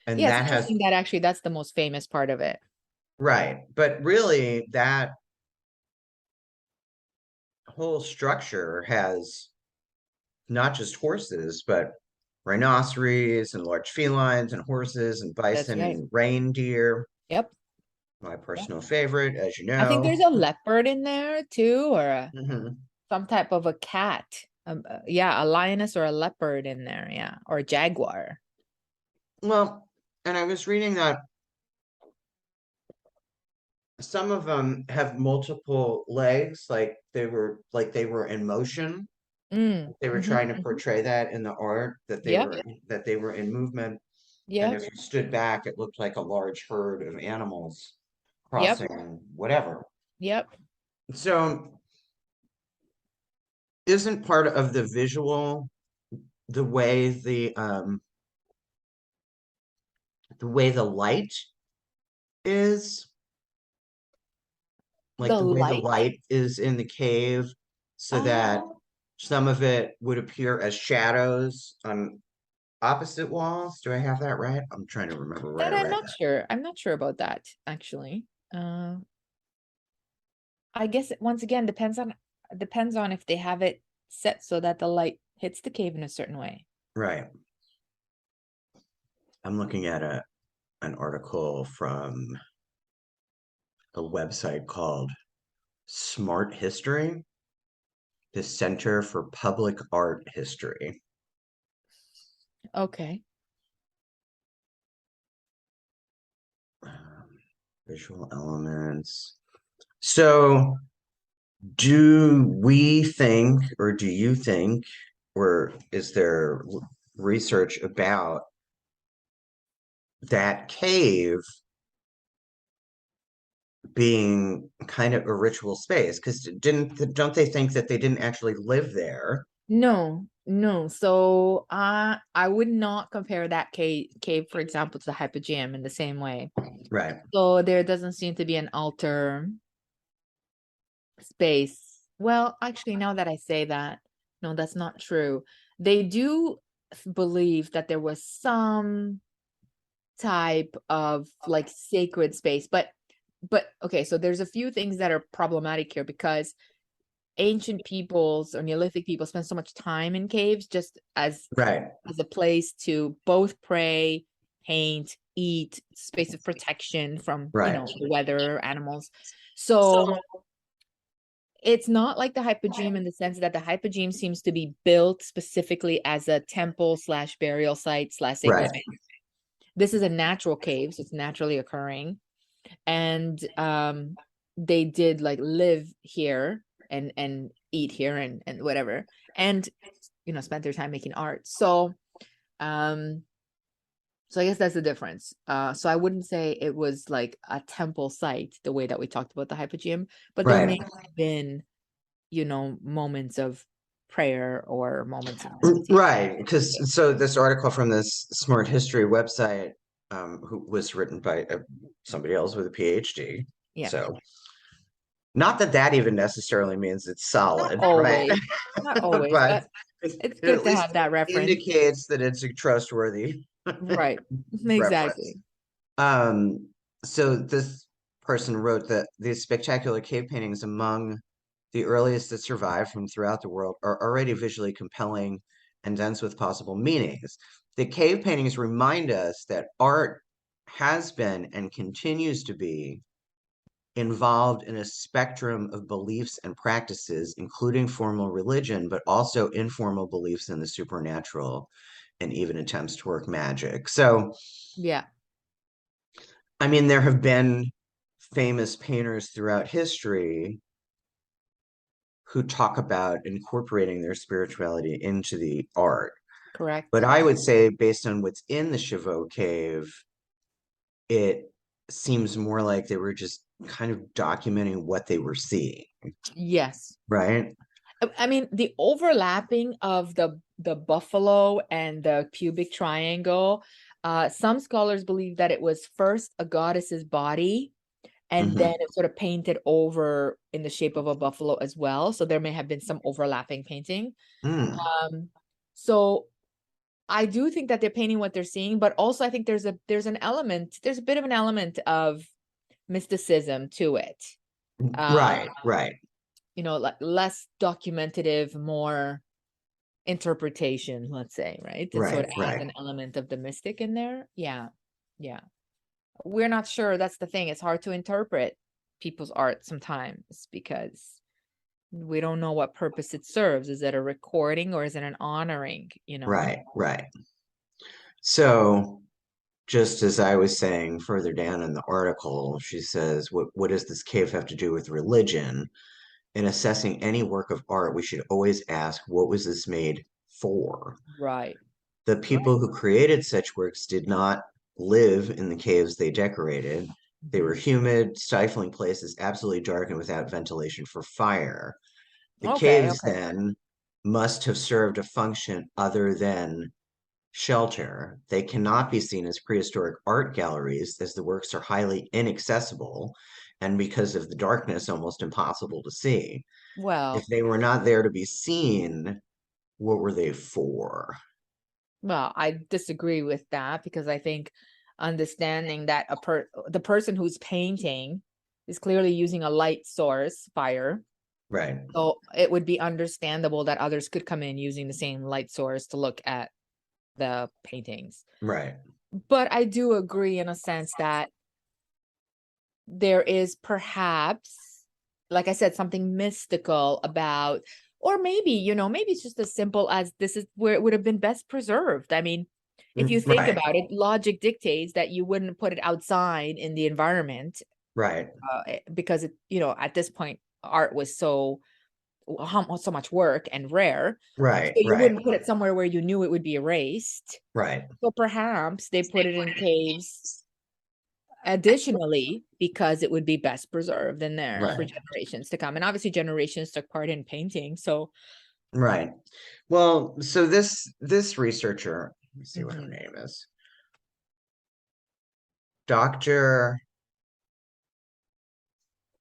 and Yeah, it's that has interesting that actually that's the most famous part of it. right, but really that whole structure has not just horses, but rhinoceros and large felines and horses and That's bison right. and reindeer, Yep. my Yep. personal favorite, as you I think know. there's a leopard in there too, or Mhm. some type of a cat. Yeah, a lioness or a leopard in there. Yeah, or a jaguar. Well, and I was reading that some of them have multiple legs, like they were in motion. Mm. They were trying to portray that in the art Yep. that they were in movement. And Yep. if you stood back, it looked like a large herd of animals Yep. crossing whatever. Yep. So isn't part of the visual the way the way the light is, like The the way the light. light is in the cave, so that Uh, some of it would appear as shadows on opposite walls. Do I have that right? I'm trying to remember where that I I'm read not that. sure. I'm not sure about that actually. I guess it once again depends on if they have it set so that the light hits the cave in a certain way. Right. I'm looking at an article from a website called Smart History, the Center for Public Art History. Okay. Visual elements. So, do we think, or do you think, or is there research about that cave being kind of a ritual space? Because don't they think that they didn't actually live there? No, no. So I would not compare that cave, for example, to the Hypogeum in the same way. Right. So there doesn't seem to be an altar space. Well, actually, now that I say that, no, that's not true. They do believe that there was some type of like sacred space, but okay, so there's a few things that are problematic here because ancient peoples or Neolithic people spend so much time in caves just Right. as a place to both pray, paint, eat, space of protection from, Right. the weather, animals. So it's not like the Hypogeum in the sense that the Hypogeum seems to be built specifically as a temple slash burial site slash sacred Right. space. This is a natural cave, so it's naturally occurring. And they did like live here and eat here and whatever. And spent their time making art. Um so I guess that's the difference. So I wouldn't say it was like a temple site the way that we talked about the Hypogeum, but there may Right. have been, moments of prayer or moments of Right. meditation. Because so this article from this Smart History website, who was written by somebody else with a PhD. Yeah. So not that that even necessarily means it's Not solid, right? always. Not always, But but it's it good at to least have that reference. indicates that it's a trustworthy Right. reference. Exactly. Um, so this person wrote that these spectacular cave paintings among the earliest that survive from throughout the world are already visually compelling and dense with possible meanings. The cave paintings remind us that art has been and continues to be involved in a spectrum of beliefs and practices, including formal religion, but also informal beliefs in the supernatural and even attempts to work magic. So, Yeah, I mean, there have been famous painters throughout history who talk about incorporating their spirituality into the art. But correct. I would say, based on what's in the Chauvet cave, it seems more like they were just kind of documenting what they were seeing, Yes. right? I mean, the overlapping of the buffalo and the pubic triangle, some scholars believe that it was first a goddess's body and then Hmm. it sort of painted over in the shape of a buffalo as well. So there may have been some overlapping painting. Mm, Um, so I do think that they're painting what they're seeing, but also I think there's a bit of an element of mysticism to it. Um, right, right, like less documentative, more interpretation, let's say, right? That sort right, of adds right, an element of the mystic in there. Yeah. Yeah. We're not sure. That's the thing. It's hard to interpret people's art sometimes because we don't know what purpose it serves. Is it a recording or is it an honoring? right, right. So, just as I was saying further down in the article, she says, what does this cave have to do with religion? In assessing any work of art, we should always ask, what was this made for? Right. The Right. people who created such works did not live in the caves they decorated. They were Mhm. humid, stifling places, absolutely dark and without ventilation for fire. The Okay. caves Okay. then must have served a function other than shelter. They cannot be seen as prehistoric art galleries, as the works are highly inaccessible and because of the darkness, almost impossible to see. If Well, they were not there to be seen, what were they for? I disagree with that because I think understanding that the person who's painting is clearly using a light source, fire. Right, So it would be understandable that others could come in using the same light source to look at the paintings. right. But I do agree in a sense that there is perhaps, like I said, something mystical about, or maybe it's just as simple as this is where it would have been best preserved. I mean, if you think Right, about it, logic dictates that you wouldn't put it outside in the environment, right, because at this point, art was so much work and rare. So right, you right, wouldn't put it somewhere where you knew it would be erased. right, So perhaps they put it in caves additionally because it would be best preserved in there for right, generations to come. And obviously generations took part in painting. So right. Well, so this researcher, let me see what her mhm, name is. Dr.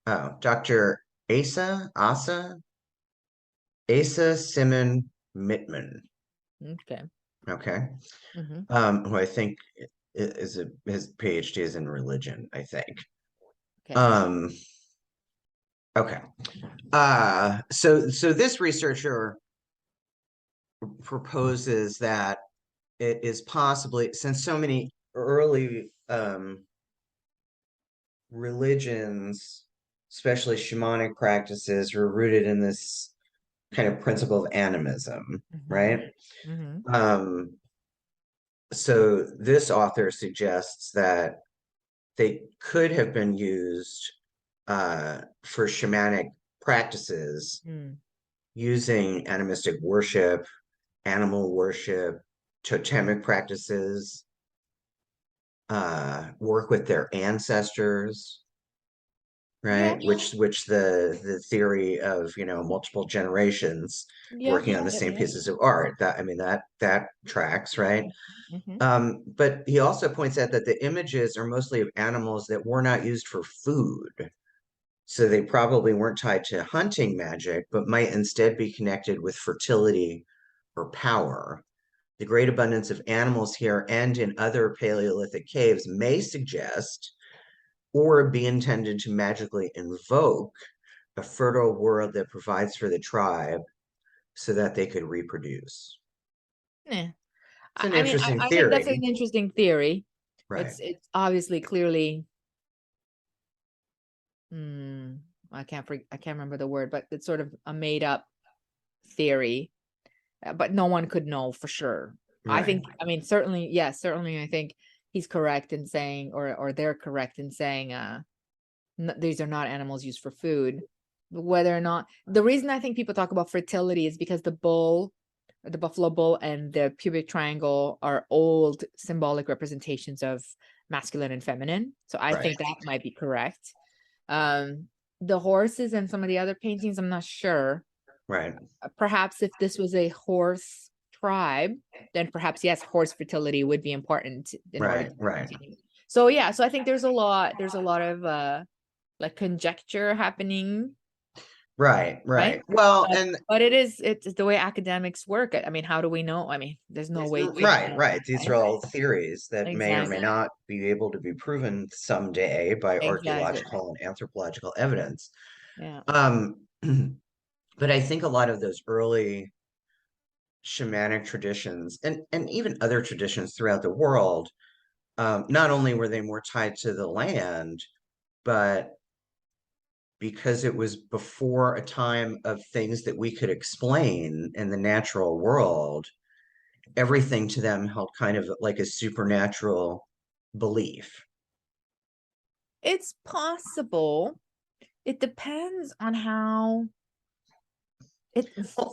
Dr. Asa Simon Mittman. okay. Okay. Hmm. Who I think his PhD is in religion, I think. Okay. Um, okay. So this researcher proposes that it is possibly, since so many early religions, especially shamanic practices, were rooted in this kind of principle of animism, Mm-hmm. right? Mm-hmm. Um, so this author suggests that they could have been used for shamanic practices Mm. using animistic worship, animal worship, totemic practices, work with their ancestors, Yeah. right? Which the theory of, multiple generations Yep. working on the Yep. same Yep. pieces of art. That I mean that tracks, right? Mm-hmm. But he also points out that the images are mostly of animals that were not used for food. So they probably weren't tied to hunting magic, but might instead be connected with fertility or power. The great abundance of animals here and in other Paleolithic caves may suggest or be intended to magically invoke a fertile world that provides for the tribe so that they could reproduce. Yeah. It's an I mean, interesting I think that's theory, an interesting theory. right? It's obviously clearly, hmm, I can't remember the word, but it's sort of a made up theory. But no one could know for sure. I Right, think, I mean, certainly, yes, certainly, I think he's correct in saying, or they're correct in saying, these are not animals used for food. Whether or not the reason I think people talk about fertility is because the bull, the buffalo bull, and the pubic triangle are old symbolic representations of masculine and feminine. So I right, think that might be correct. Um, the horses and some of the other paintings, I'm not sure. right, Perhaps if this was a horse tribe, then perhaps yes, horse fertility would be important in order right, to right, continue. So yeah, so I think there's a lot of like conjecture happening, right, right? right. Well, and But it's the way academics work. I mean, how do we know? I mean, there's no way we right, know, right. These right? are all theories that may or may Exactly. not be able to be proven someday by Exactly. archaeological and anthropological evidence. Yeah. Um, but I think a lot of those early shamanic traditions and even other traditions throughout the world, not only were they more tied to the land, but because it was before a time of things that we could explain in the natural world, everything to them held kind of like a supernatural belief. It's possible. It depends on how it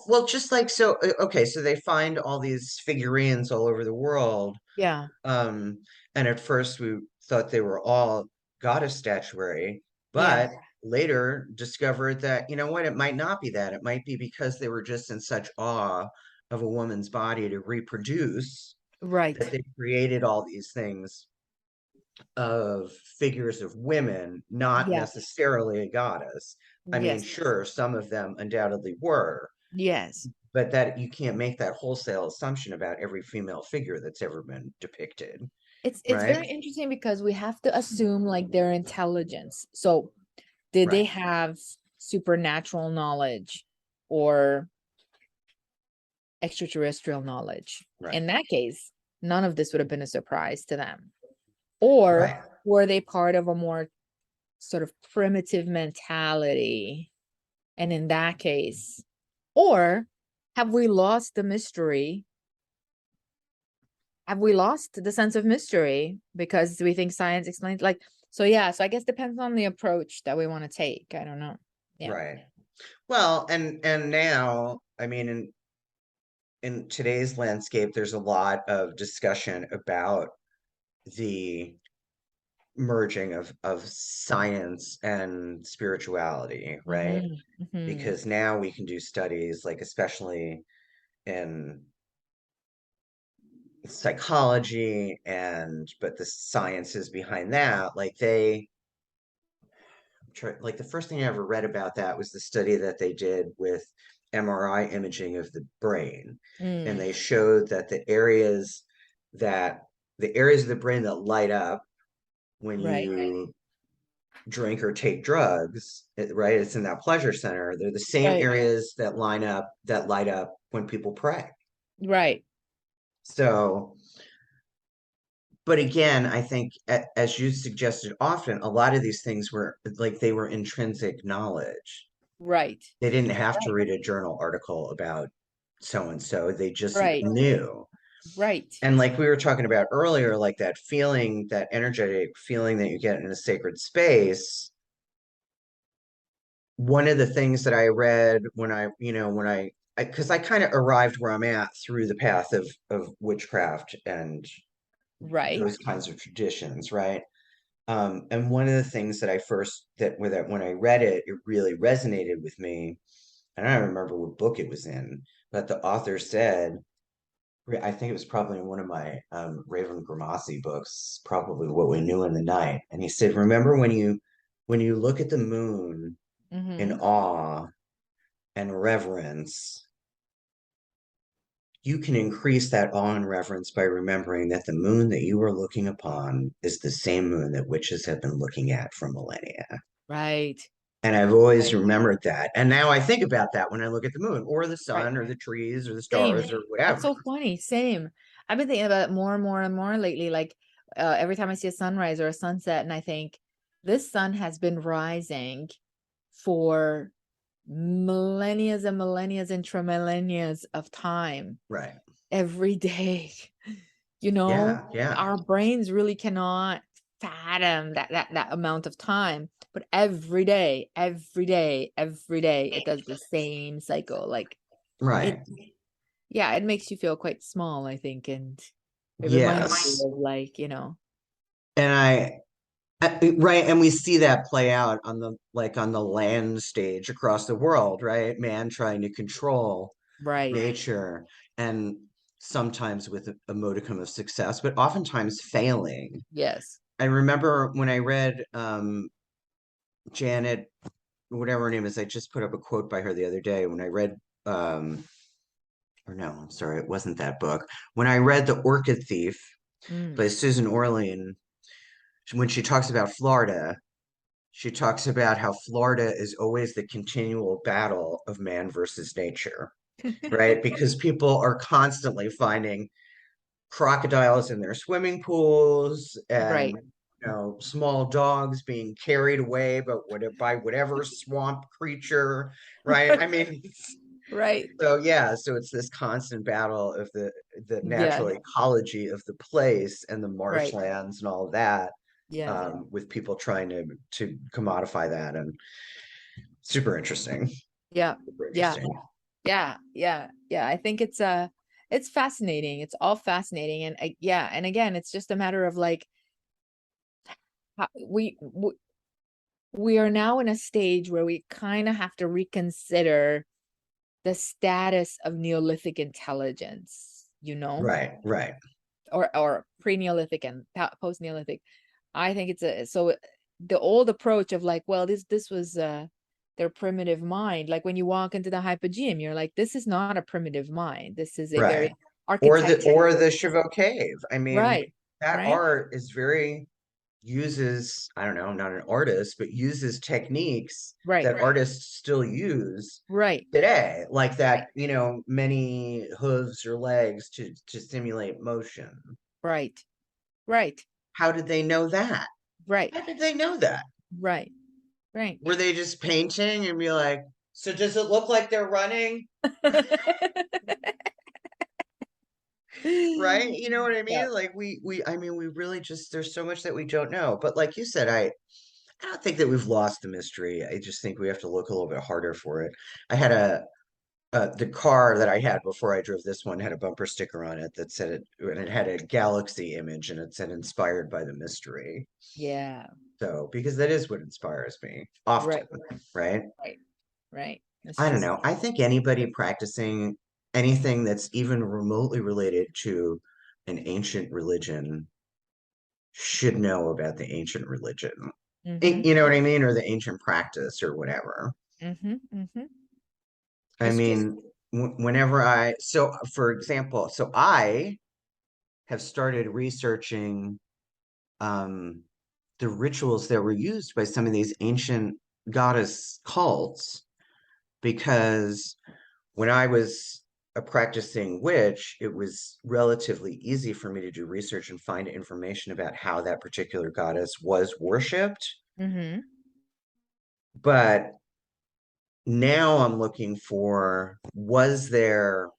Well, just like so, okay, so they find all these figurines all over the world. yeah. Um, and at first we thought they were all goddess statuary, Yeah. but later discovered that, you know what, it might not be that. It might be because they were just in such awe of a woman's body to reproduce that Right. they created all these things of figures of women, not Yes. necessarily a goddess. I mean, Yes. sure, some of them undoubtedly were, Yes. but that you can't make that wholesale assumption about every female figure that's ever been depicted, It's right? very interesting because we have to assume like their intelligence. So did they Right, have supernatural knowledge or extraterrestrial knowledge? right, In that case, none of this would have been a surprise to them. Or right. were they part of a more sort of primitive mentality? And in that case, or have we lost the mystery? Have we lost the sense of mystery because we think science explains like so yeah, so I guess depends on the approach that we want to take. I don't know. Yeah. Right. Well, and now, I mean, in today's landscape, there's a lot of discussion about the merging of science and spirituality, right? Mm-hmm. Mm-hmm. Because now we can do studies like especially in psychology and but the sciences behind that, like they like the first thing I ever read about that was the study that they did with MRI imaging of the brain. And Mm, they showed that that the areas of the brain that light up when right. you drink or take drugs, right? It's in that pleasure center. They're the same Right. areas that light up when people pray. Right. So but again, I think as you suggested often, a lot of these things were like they were intrinsic knowledge. Right. They didn't have to Right. read a journal article about so and so. They just Right. knew. Right. And like we were talking about earlier, like that feeling, that energetic feeling that you get in a sacred space. One of the things that I read when because I kind of arrived where I'm at through the path of witchcraft and Right. those kinds of traditions, right? And one of the things that I first that with it when I read it, it really resonated with me. I don't remember what book it was in, but the author said, I think it was probably in one of my Raven Grimassi books, probably What We Knew in the Night. And he said, remember when you look at the moon in Mm-hmm. awe and reverence, you can increase that awe and reverence by remembering that the moon that you are looking upon is the same moon that witches have been looking at for millennia. Right. And I've always Right. remembered that. And now I think about that when I look at the moon or the Right. sun or the trees or the Same. stars or That's whatever. so funny. Same. I've been thinking about it more and more and more lately. Like every time I see a sunrise or a sunset, and I think this sun has been rising for millennia and millennia and trimillennia of time Right. every day. You know, Yeah. Yeah. our brains really cannot fathom that amount of time. But every day, every day, every day, it does the same cycle. Like it, Right. yeah, it makes you feel quite small, I think, and it reminds you Yes. of like, And right. And we see that play out on on the land stage across the world, right? Man trying to control right. nature and sometimes with a modicum of success, but oftentimes failing. Yes. I remember when I read Janet, whatever her name is, I just put up a quote by her the other day when I read, or no, I'm sorry, it wasn't that book. When I read The Orchid Thief Mm. by Susan Orlean, when she talks about Florida, she talks about how Florida is always the continual battle of man versus nature, right? Because people are constantly finding crocodiles in their swimming pools and Right. small dogs being carried away by whatever swamp creature, right? I mean, Right. so yeah, so it's this constant battle of the natural Yes. ecology of the place and the Right. marshlands and all of that, Yes. with people trying to commodify that, and super interesting, Yeah. super Yeah. interesting. Yeah. Yeah. Yeah. I think it's fascinating. It's all fascinating. And yeah. And again, it's just a matter of like, how, we are now in a stage where we kind of have to reconsider the status of Neolithic intelligence, Right, right, or pre-Neolithic and post-Neolithic. I think it's the old approach of like, well, this was their primitive mind. Like when you walk into the Hypogeum, you're like, this is not a primitive mind. This is a right. very architecture. Or the Chauvet Cave. I mean, Right, that right, art is very uses, I don't know, not an artist, but uses techniques right, that artists still use right, today, like right, that, many hooves or legs to simulate motion. right, right, How did they know that? right, How did they know that? right, right. Were they just painting and be like, so does it look like they're running? Right? You know what I Yeah. mean? Like I mean, we really just there's so much that we don't know. But like you said, I don't think that we've lost the mystery. I just think we have to look a little bit harder for it. I had the car that I had before I drove this one had a bumper sticker on it that said it, and it had a galaxy image, and it said inspired by the mystery. Yeah. So, because that is what inspires me often, Right, right? right, right. That's I don't true. know. I think anybody practicing anything that's even remotely related to an ancient religion should know about the ancient religion. Mm-hmm. You know what I mean? Or the ancient practice or whatever. Mm-hmm. Mm-hmm. I It's true. mean, whenever so for example, so I have started researching um, the rituals that were used by some of these ancient goddess cults because when I was a practicing witch, it was relatively easy for me to do research and find information about how that particular goddess was worshipped. Mm-hmm. But now I'm looking for, was there,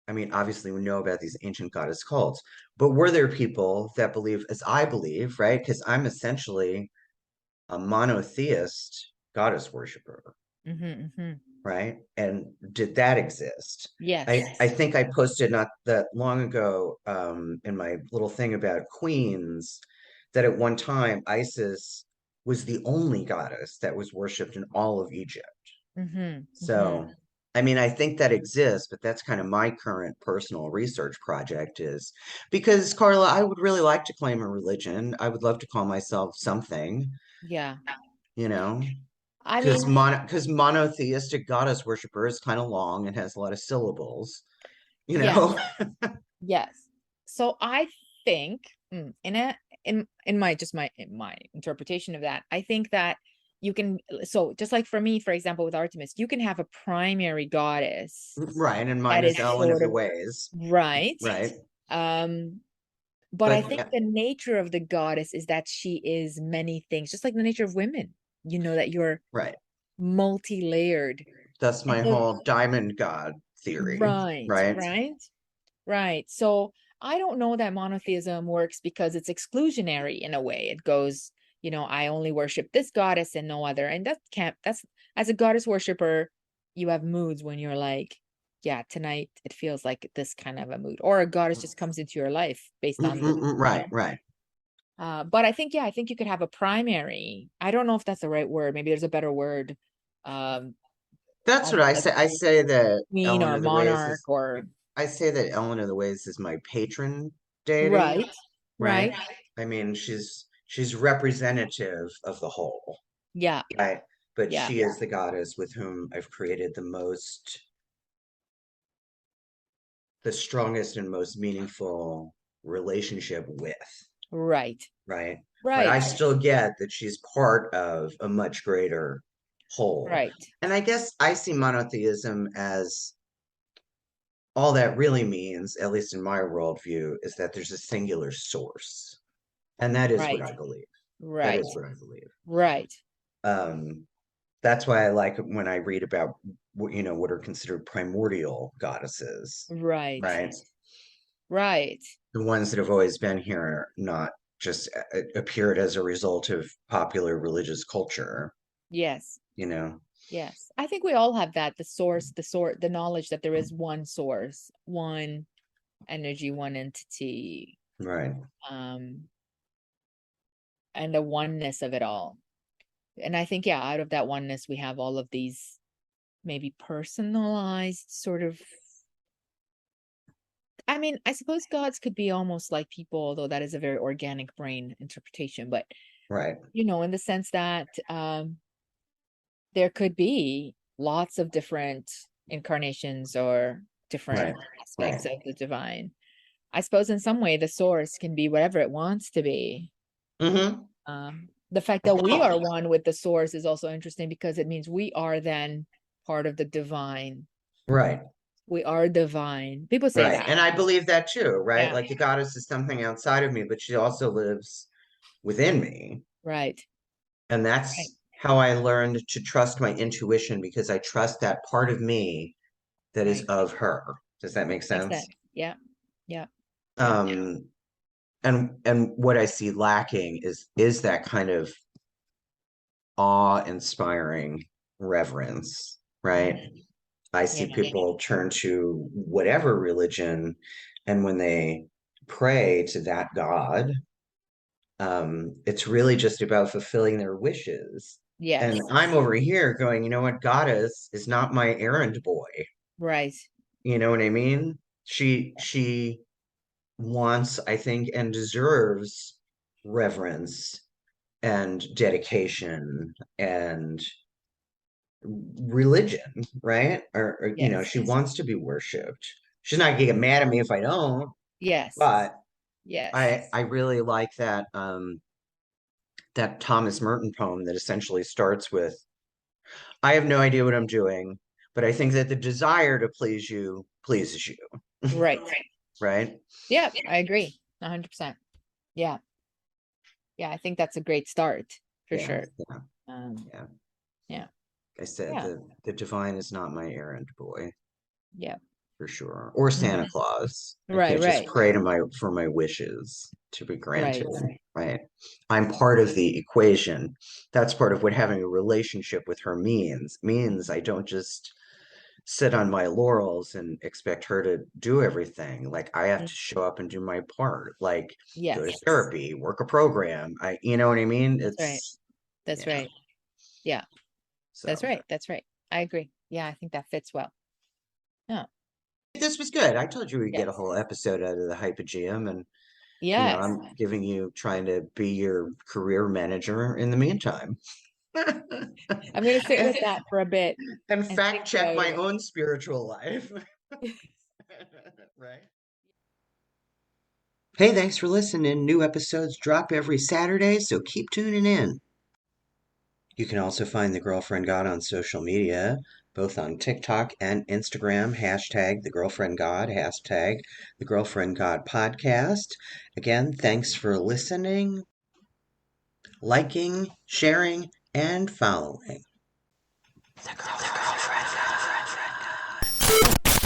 I mean, obviously we know about these ancient goddess cults, but were there people that believe, as I believe, right? Because I'm essentially a monotheist goddess worshiper, Mm-hmm. Mm-hmm. right? And did that exist? Yes. I think I posted not that long ago in my little thing about queens that at one time Isis was the only goddess that was worshipped in all of Egypt. Mm-hmm. Mm-hmm. So, I mean, I think that exists, but that's kind of my current personal research project is because Carla, I would really like to claim a religion. I would love to call myself something, Yeah. you know, I mean, because monotheistic goddess worshiper is kind of long and has a lot of syllables, you yes. know. Yes. So I think in a in my just my in my interpretation of that, I think that you can, so just like for me, for example, with Artemis, you can have a primary goddess Right, and mine that is is Ellen of sort the of Ways, right. right? Um, but I But think the nature of the goddess is that she is many things, just like the nature of women, that you're right, multi-layered. that's And my so, whole diamond god theory, right, right? right. Right. So I don't know that monotheism works because it's exclusionary in a way. It goes, I only worship this goddess and no other. And that can't, that's, as a goddess worshiper, you have moods when you're like, yeah, tonight it feels like this kind of a mood. Or a goddess just comes into your life based on Right, right. but I think, yeah, I think you could have a primary. I don't know if that's the right word. Maybe there's a better word. Um, That's what I like say. I say that queen Ellen or of the Ways monarch is, or I say that Ellen of the Ways is my patron deity, right, right? right. I mean, she's representative of the whole, Yeah, right? But yeah. she is the goddess with whom I've created the strongest and most meaningful relationship with, Right. right? But I Right. still get that she's part of a much greater whole. Right. And I guess I see monotheism as all that really means, at least in my worldview, is that there's a singular source. And that is what Right. I believe. That Right. is what I believe. Right. Um, that's why I like it when I read about what are considered primordial goddesses, Right. right? Right. The ones that have always been here, not just appeared as a result of popular religious culture, Yes. you know? Yes. I think we all have that, the knowledge that there is one source, one energy, one entity, Right. um, and the oneness of it all. And I think, yeah, out of that oneness, we have all of these maybe personalized sort of, I mean, I suppose gods could be almost like people, although that is a very organic brain interpretation, but Right. in the sense that there could be lots of different incarnations or different Right. Right. aspects of the divine. I suppose in some way the source can be whatever it wants to be. Mm-hmm. The fact that we are one with the source is also interesting because it means we are then part of the divine. Right. We are divine. People say Right. that. And I believe that too, right? Yeah. Like the goddess is something outside of me, but she also lives within me. Right. And Right. that's how I learned to trust my intuition because I trust that part of me that is Right. of her. Does that make Makes sense. sense? Yeah. Yeah. Yeah. Um, and what I see lacking is that kind of awe-inspiring reverence, right? Mhm. I Yeah. see people turn to whatever religion, and when they pray to that God, it's really just about fulfilling their wishes. Yes. And I'm over here going, you know what, Goddess is not my errand boy. Right. You know what I mean? She wants, I think, and deserves reverence and dedication and religion, right? Or Yes. she wants to be worshipped. She's not gonna get mad at me if I don't, Yes. but Yes. I really like that Thomas Merton poem that essentially starts with, I have no idea what I'm doing, but I think that the desire to please you pleases you, Right. right? Yeah, I agree. 100%. Yeah. Yeah, I think that's a great start for Yeah, sure. yeah, Um, yeah. yeah. Like I said, Yeah. the divine is not my errand boy Yeah. for sure, or Santa Mhm. Claus. I Right, can't just right. pray to my for my wishes to be granted, Right. right? I'm part of the equation. That's part of what having a relationship with her means I don't just sit on my laurels and expect her to do everything. Like I have Mm, to show up and do my part, like go to yes. therapy, work a program. You know what I mean? That's right. It's, That's yeah. right. Yeah. That's So right. That's right. I agree. Yeah, I think that fits well. Yeah. this was good. I told you we'd get a Yes. whole episode out of the Hypogeum, and Yes. I'm giving you trying to be your career manager in the meantime. I'm gonna sit and, with that for a bit and and fact think check about my it. own spiritual life. Right? Hey, thanks for listening. New episodes drop every Saturday, so keep tuning in. You can also find the Girlfriend God on social media, both on TikTok and Instagram, hashtag the Girlfriend God, hashtag the Girlfriend God podcast. Again, thanks for listening, liking, sharing, and following.